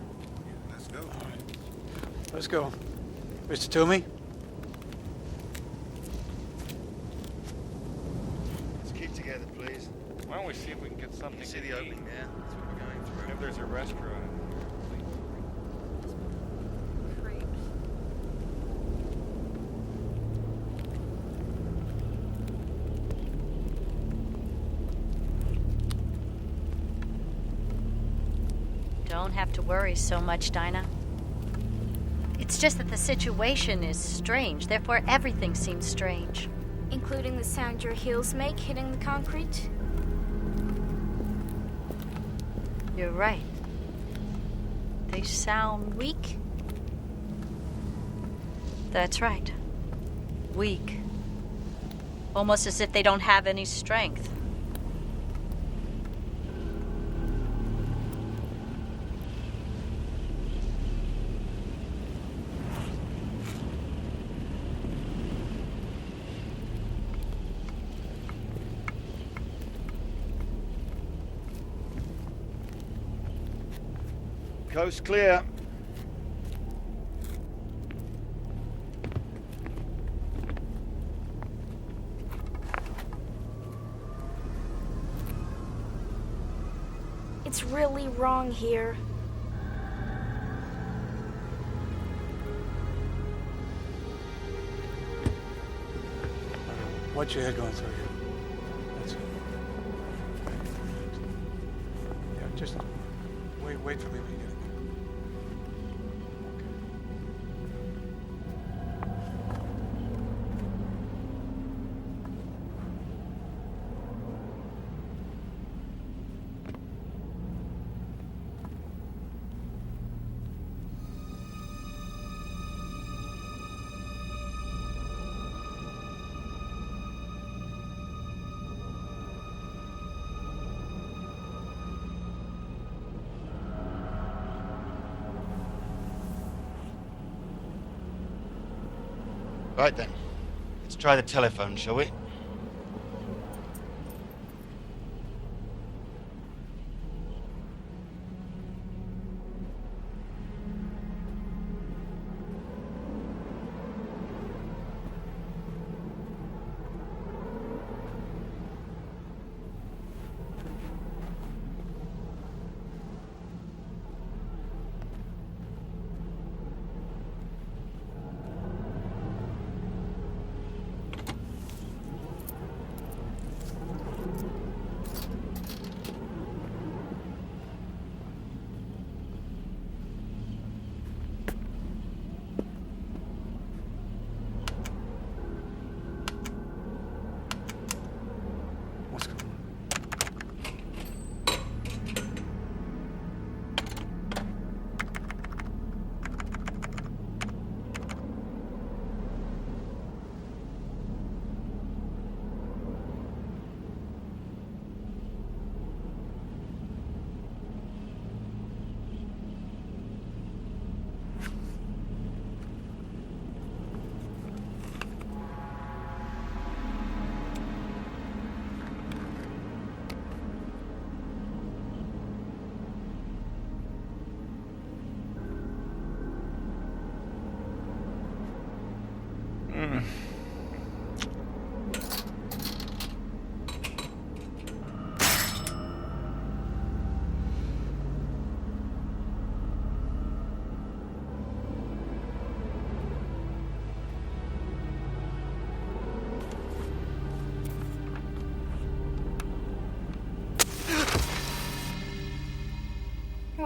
Let's go. Let's go. Mr. Toomey? Let's keep together, please. Why don't we see if we can get something You see to the eat? opening there? That's what we're going through. If there's a restaurant. Don't have to worry so much, Dinah. It's just that the situation is strange, therefore everything seems strange. Including the sound your heels make hitting the concrete? You're right. They sound Weak? That's right. Weak. Almost as if they don't have any strength. Coast clear. It's really wrong here. Watch your head going through here. That's it. Yeah, just wait for me when you get in there. Right then. Let's try the telephone, shall we?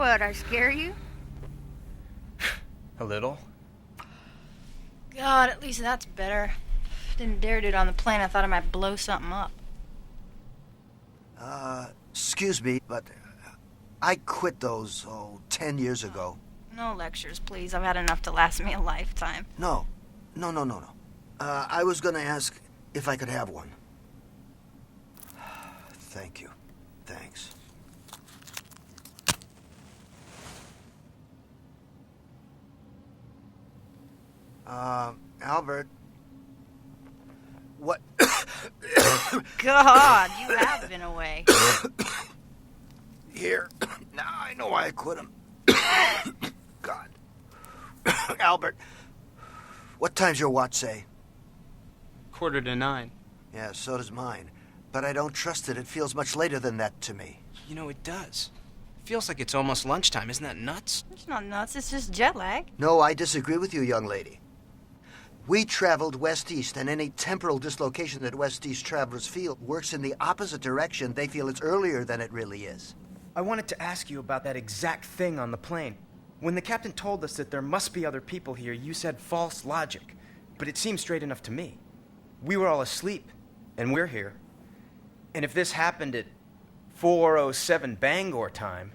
What'd I scare you? A little. God, at least that's better. Didn't dare do it on the plane. I thought I might blow something up. Excuse me, but I quit those, 10 years ago. No lectures, please. I've had enough to last me a lifetime. No. I was gonna ask if I could have one. Thank you. Thanks. Albert. What? God, you have been away. Here. Now I know why I quit him. God. Albert, what time's your watch say? 8:45. Yeah, so does mine. But I don't trust it. It feels much later than that to me. You know, it does. It feels like it's almost lunchtime. Isn't that nuts? It's not nuts. It's just jet lag. No, I disagree with you, young lady. We traveled west-east, and any temporal dislocation that west-east travelers feel works in the opposite direction. They feel it's earlier than it really is. I wanted to ask you about that exact thing on the plane. When the captain told us that there must be other people here, you said false logic. But it seemed straight enough to me. We were all asleep, and we're here. And if this happened at 4:07 Bangor time,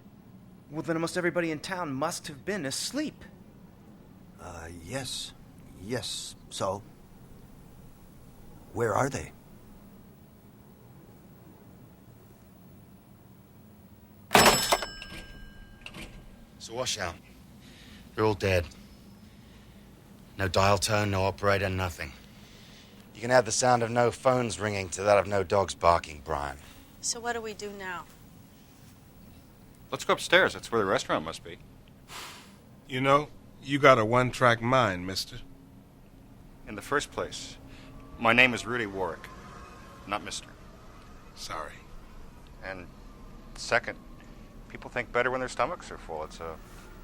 well, then almost everybody in town must have been asleep. Yes. Yes, so? Where are they? It's a washout. They're all dead. No dial tone, no operator, nothing. You can add the sound of no phones ringing to that of no dogs barking, Brian. So what do we do now? Let's go upstairs. That's where the restaurant must be. You know, you got a one-track mind, mister. In the first place, my name is Rudy Warwick, not Mr. Sorry. And second, people think better when their stomachs are full. It's a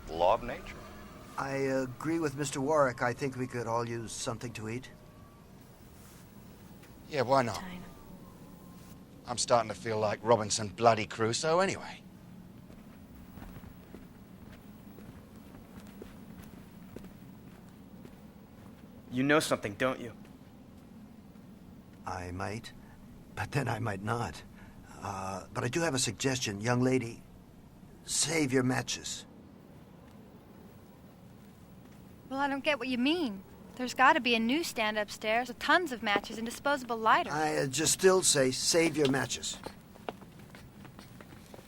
law of nature. I agree with Mr. Warwick. I think we could all use something to eat. Yeah, why not? I'm starting to feel like Robinson bloody Crusoe anyway. You know something, don't you? I might, but then I might not. But I do have a suggestion. Young lady, save your matches. Well, I don't get what you mean. There's got to be a newsstand upstairs with tons of matches and disposable lighters. I just still say save your matches.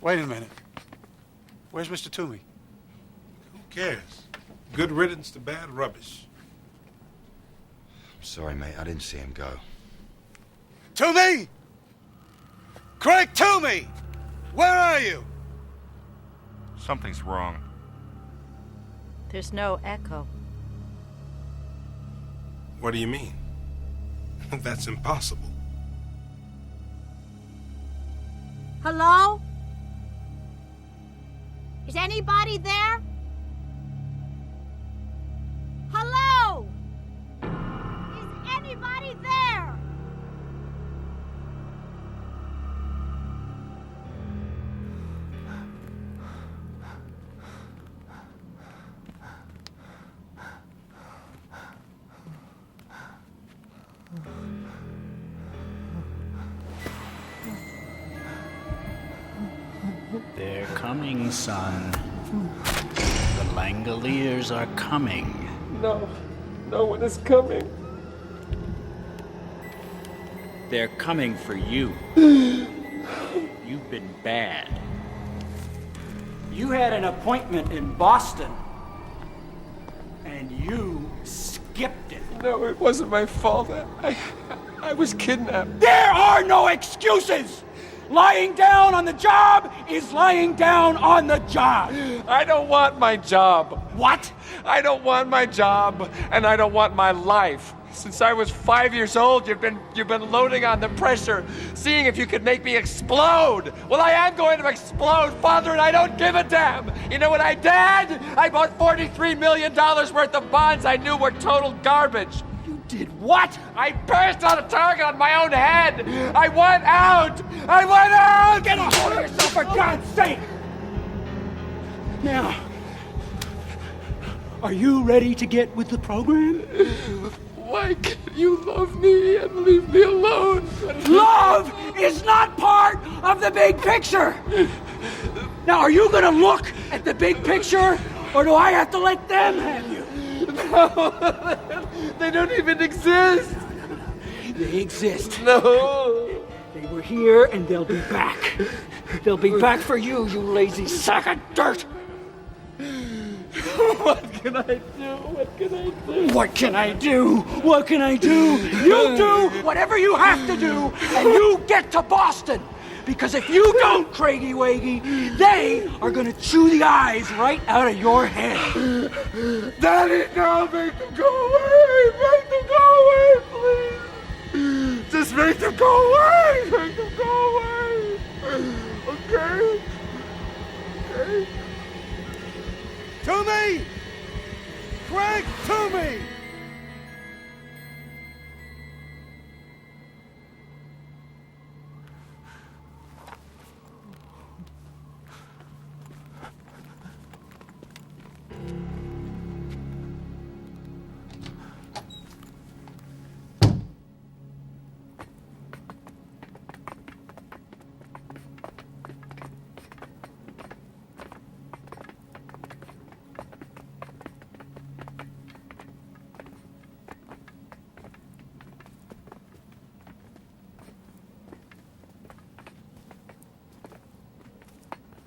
Wait a minute. Where's Mr. Toomey? Who cares? Good riddance to bad rubbish. I'm sorry, mate. I didn't see him go. Toomey! Craig Toomey! Where are you? Something's wrong. There's no echo. What do you mean? That's impossible. Hello? Is anybody there? Hello? Is anybody there? They're coming, son. The Langoliers are coming. No one is coming. They're coming for you. You've been bad. You had an appointment in Boston, and you skipped it. No, it wasn't my fault. I was kidnapped. There are no excuses! Lying down on the job is lying down on the job. I don't want my job. What? I don't want my job, and I don't want my life. Since I was 5 years old, you've been loading on the pressure, seeing if you could make me explode. Well, I am going to explode, Father, and I don't give a damn. You know what I did? I bought $43 million worth of bonds I knew were total garbage. Did what? I burst on a target on my own head. I went out. I went out. Get a hold of yourself, for God's sake! Now, are you ready to get with the program? Why can't you love me and leave me alone? Love is not part of the big picture! Now, are you gonna look at the big picture, or do I have to let them have you? No, they don't even exist. They exist. No. They were here and they'll be back. They'll be back for you, you lazy sack of dirt! What can I do? What can I do? What can I do? What can I do? You do whatever you have to do, and you get to Boston! Because if you don't, Craigie Waggy, they are gonna chew the eyes right out of your head. Daddy, no, make them go away! Make them go away, please! Just make them go away! Make them go away! Okay? Okay? To me! Craig, to me!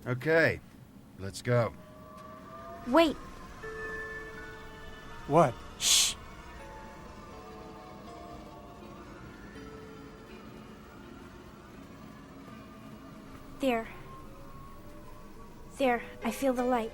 Okay, let's go. Wait. What? Shh. There. There, I feel the light.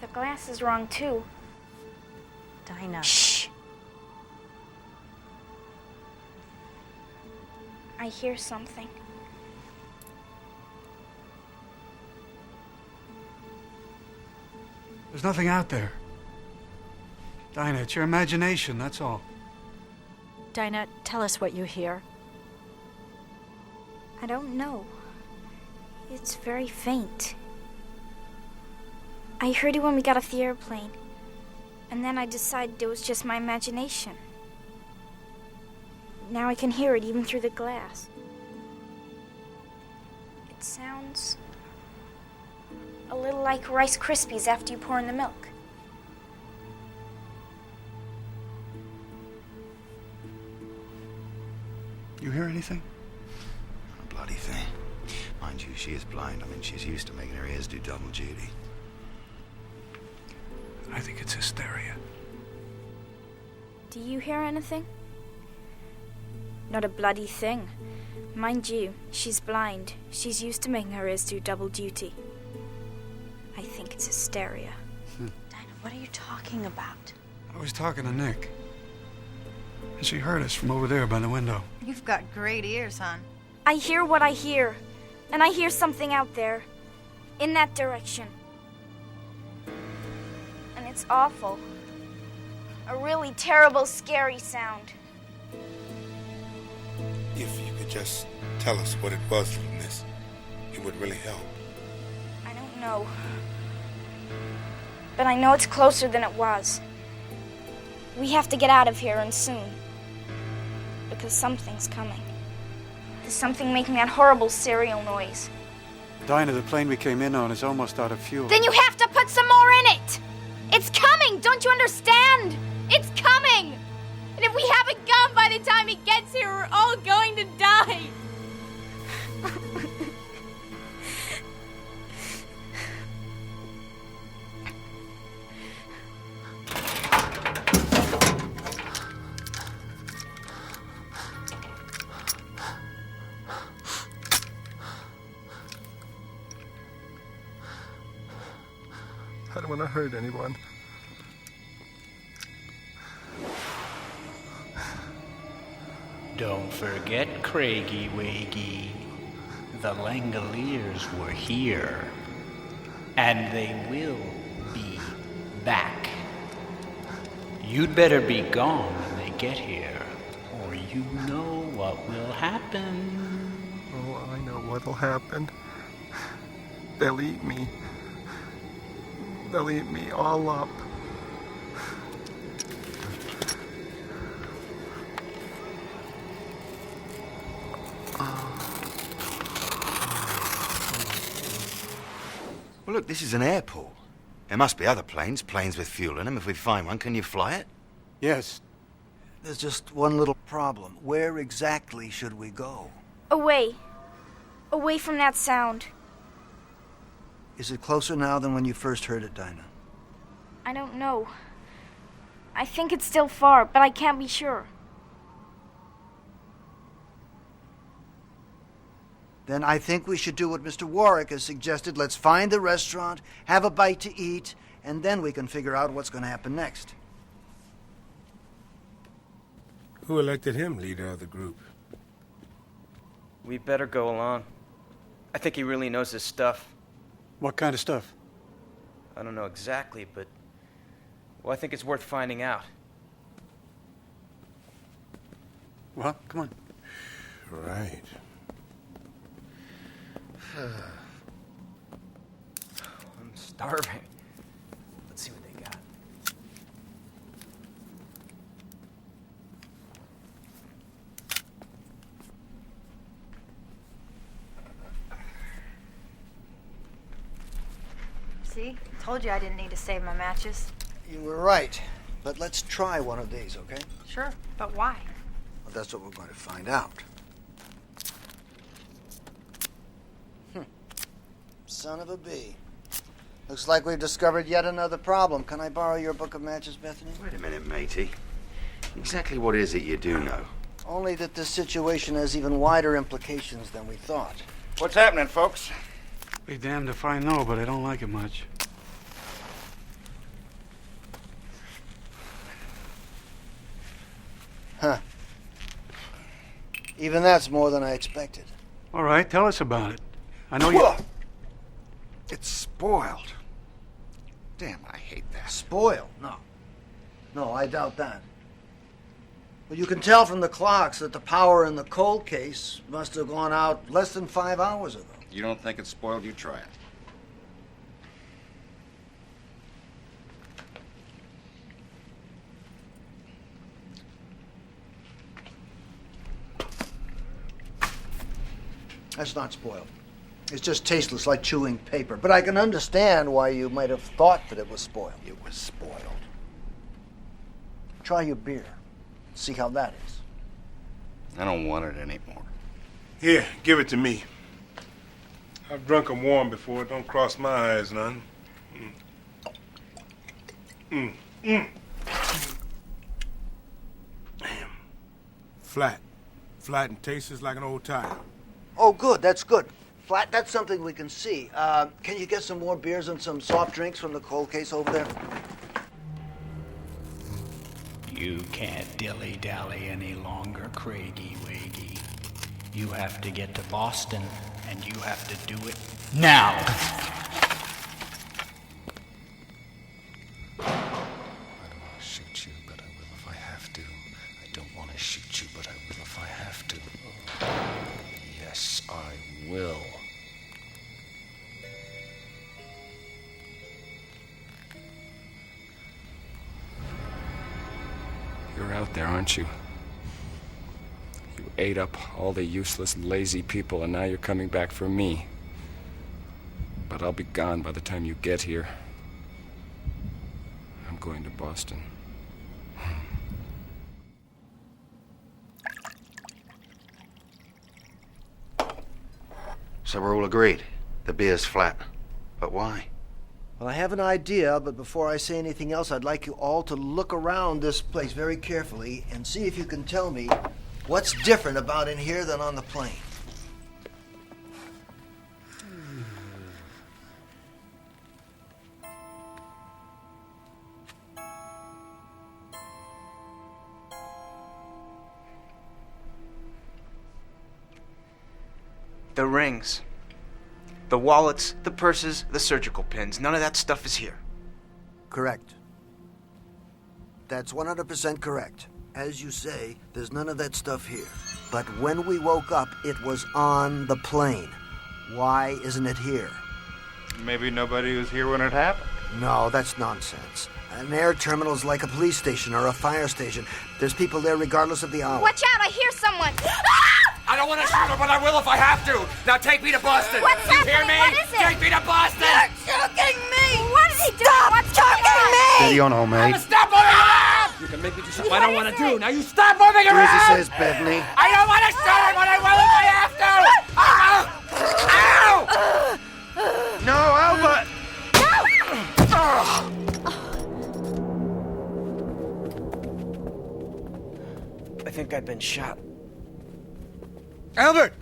The glass is wrong, too. Dinah. Shh. I hear something. There's nothing out there. Dinah, it's your imagination, that's all. Dinah, tell us what you hear. I don't know. It's very faint. I heard it when we got off the airplane. And then I decided it was just my imagination. Now I can hear it even through the glass. It sounds a little like Rice Krispies after you pour in the milk. You hear anything? A bloody thing. Mind you, she is blind. I mean, she's used to making her ears do double duty. I think it's hysteria. Do you hear anything? Not a bloody thing. Mind you, she's blind. She's used to making her ears do double duty. I think it's hysteria. Dinah, what are you talking about? I was talking to Nick. And she heard us from over there by the window. You've got great ears, hon. I hear what I hear. And I hear something out there. In that direction. And it's awful. A really terrible, scary sound. If you could just tell us what it was from this, it would really help. I don't know. But I know it's closer than it was. We have to get out of here, and soon. Because something's coming. There's something making that horrible serial noise. Dinah, the plane we came in on is almost out of fuel. Then you have to put some more in it! It's coming! Don't you understand? It's coming! And if we haven't gone by the time he gets here, we're all going to die! I don't want to hurt anyone. Don't forget, Craigie Waggy. The Langoliers were here. And they will be back. You'd better be gone when they get here, or you know what will happen. Oh, I know what'll happen. They'll eat me. They'll eat me all up. Well, look, this is an airport. There must be other planes with fuel in them. If we find one, can you fly it? Yes. There's just one little problem. Where exactly should we go? Away. Away from that sound. Is it closer now than when you first heard it, Dinah? I don't know. I think it's still far, but I can't be sure. Then I think we should do what Mr. Warwick has suggested. Let's find the restaurant, have a bite to eat, and then we can figure out what's going to happen next. Who elected him leader of the group? We better go along. I think he really knows his stuff. What kind of stuff? I don't know exactly, but... well, I think it's worth finding out. Well, come on. Right. I'm starving. Let's see what they got. See? Told you I didn't need to save my matches. You were right. But let's try one of these, okay? Sure, but why? Well, that's what we're going to find out. Son of a bee. Looks like we've discovered yet another problem. Can I borrow your book of matches, Bethany? Wait a minute, matey. Exactly what is it you do know? Only that this situation has even wider implications than we thought. What's happening, folks? Be damned if I know, but I don't like it much. Huh. Even that's more than I expected. All right, tell us about it. I know you... It's spoiled. Damn, I hate that. Spoiled? No. No, I doubt that. Well, you can tell from the clocks that the power in the cold case must have gone out less than 5 hours ago. You don't think it's spoiled? You try it. That's not spoiled. It's just tasteless, like chewing paper. But I can understand why you might have thought that it was spoiled. It was spoiled. Try your beer. See how that is. I don't want it anymore. Here, give it to me. I've drunk 'em warm before. Don't cross my eyes none. Damn. Flat. Flat and tastes like an old tire. Oh, good. That's good. Flat, that's something we can see. Can you get some more beers and some soft drinks from the cold case over there? You can't dilly-dally any longer, Craigie Waggy. You have to get to Boston, and you have to do it now. I don't want to shoot you, but I will if I have to. I don't want to shoot you, but I will if I have to. Yes, I will. You're out there, aren't you? You ate up all the useless, lazy people, and now you're coming back for me. But I'll be gone by the time you get here. I'm going to Boston. So we're all agreed. The beer's flat. But why? Well, I have an idea, but before I say anything else, I'd like you all to look around this place very carefully and see if you can tell me what's different about in here than on the plane. The rings. The wallets, the purses, the surgical pins. None of that stuff is here. Correct. That's 100% correct. As you say, there's none of that stuff here. But when we woke up, it was on the plane. Why isn't it here? Maybe nobody was here when it happened. No, that's nonsense. An air terminal is like a police station or a fire station. There's people there regardless of the hour. Watch out, I hear someone! I don't want to shoot her, but I will if I have to. Now take me to Boston. What's you happening? hear me? What is it? Take me to Boston. You're choking me! What is he doing? What's going on? Steady on, old mate. Stop moving around! You can make me do something I don't want to do. Now you stop moving Do around! as he says, Bethany. I don't want to shoot her, but I will if I have to. Ow! No, Albert! I think I've been shot. Albert!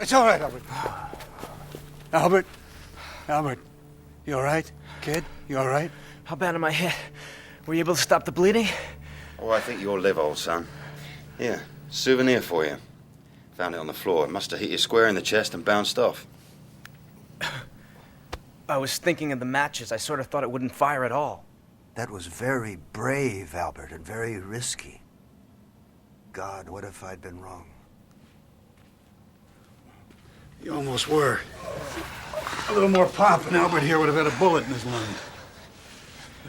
It's all right, Albert. Albert, you all right? Kid, you all right? How bad am I hit? Were you able to stop the bleeding? Oh, I think you'll live, old son. Here, souvenir for you. Found it on the floor. It must have hit you square in the chest and bounced off. I was thinking of the matches. I sort of thought it wouldn't fire at all. That was very brave, Albert, and very risky. God, what if I'd been wrong? You almost were. A little more pop, and Albert here would have had a bullet in his lung.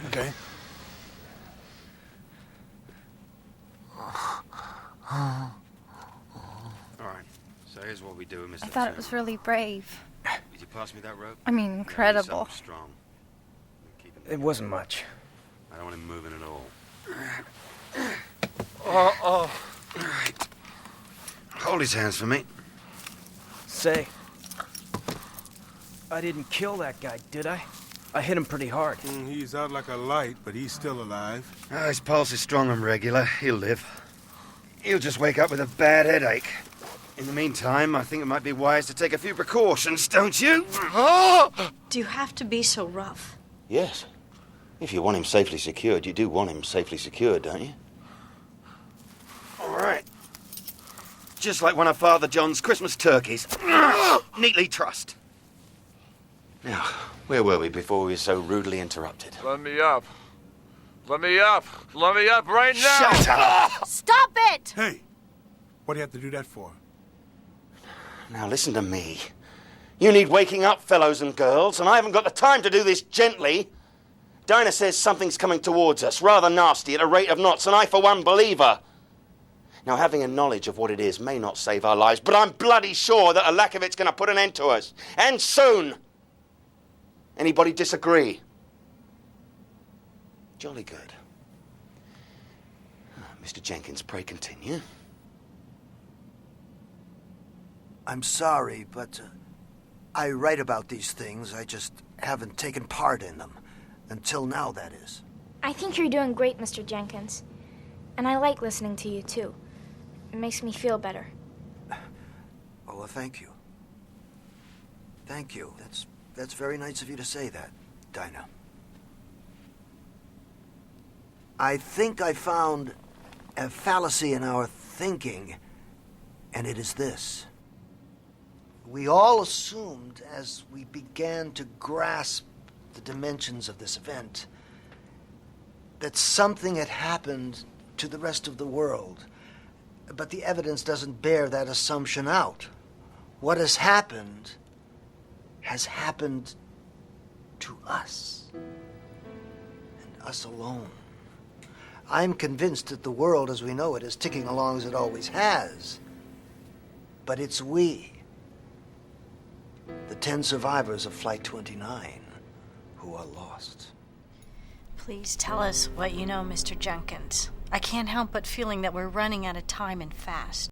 Okay? All right. So here's what we do, Mr. I thought it was really brave. Would you pass me that rope? I mean, incredible. Something strong. It wasn't much. I don't want him moving at all. Oh. All right. Hold his hands for me. Say, I didn't kill that guy, did I? I hit him pretty hard. He's out like a light, but he's still alive. His pulse is strong and regular. He'll live. He'll just wake up with a bad headache. In the meantime, I think it might be wise to take a few precautions, don't you? Do you have to be so rough? Yes. If you want him safely secured, you do want him safely secured, don't you? All right. Just like one of Father John's Christmas turkeys. Neatly trussed. Now, where were we before we were so rudely interrupted? Let me up. Let me up. Let me up right now. Shut up! Stop it! Hey, what do you have to do that for? Now listen to me. You need waking up, fellows and girls, and I haven't got the time to do this gently. Dinah says something's coming towards us, rather nasty, at a rate of knots, and I, for one, believe her. Now, having a knowledge of what it is may not save our lives, but I'm bloody sure that a lack of it's going to put an end to us. And soon. Anybody disagree? Jolly good. Mr. Jenkins, pray continue. I'm sorry, but I write about these things. I just haven't taken part in them. Until now, that is. I think you're doing great, Mr. Jenkins. And I like listening to you, too. It makes me feel better. Oh, well, thank you. Thank you. That's very nice of you to say that, Dinah. I think I found a fallacy in our thinking, and it is this. We all assumed as we began to grasp the dimensions of this event that something had happened to the rest of the world. But the evidence doesn't bear that assumption out. What has happened to us. And us alone. I'm convinced that the world as we know it is ticking along as it always has. But it's we, the 10 survivors of Flight 29, who are lost. Please tell us what you know, Mr. Jenkins. I can't help but feeling that we're running out of time and fast.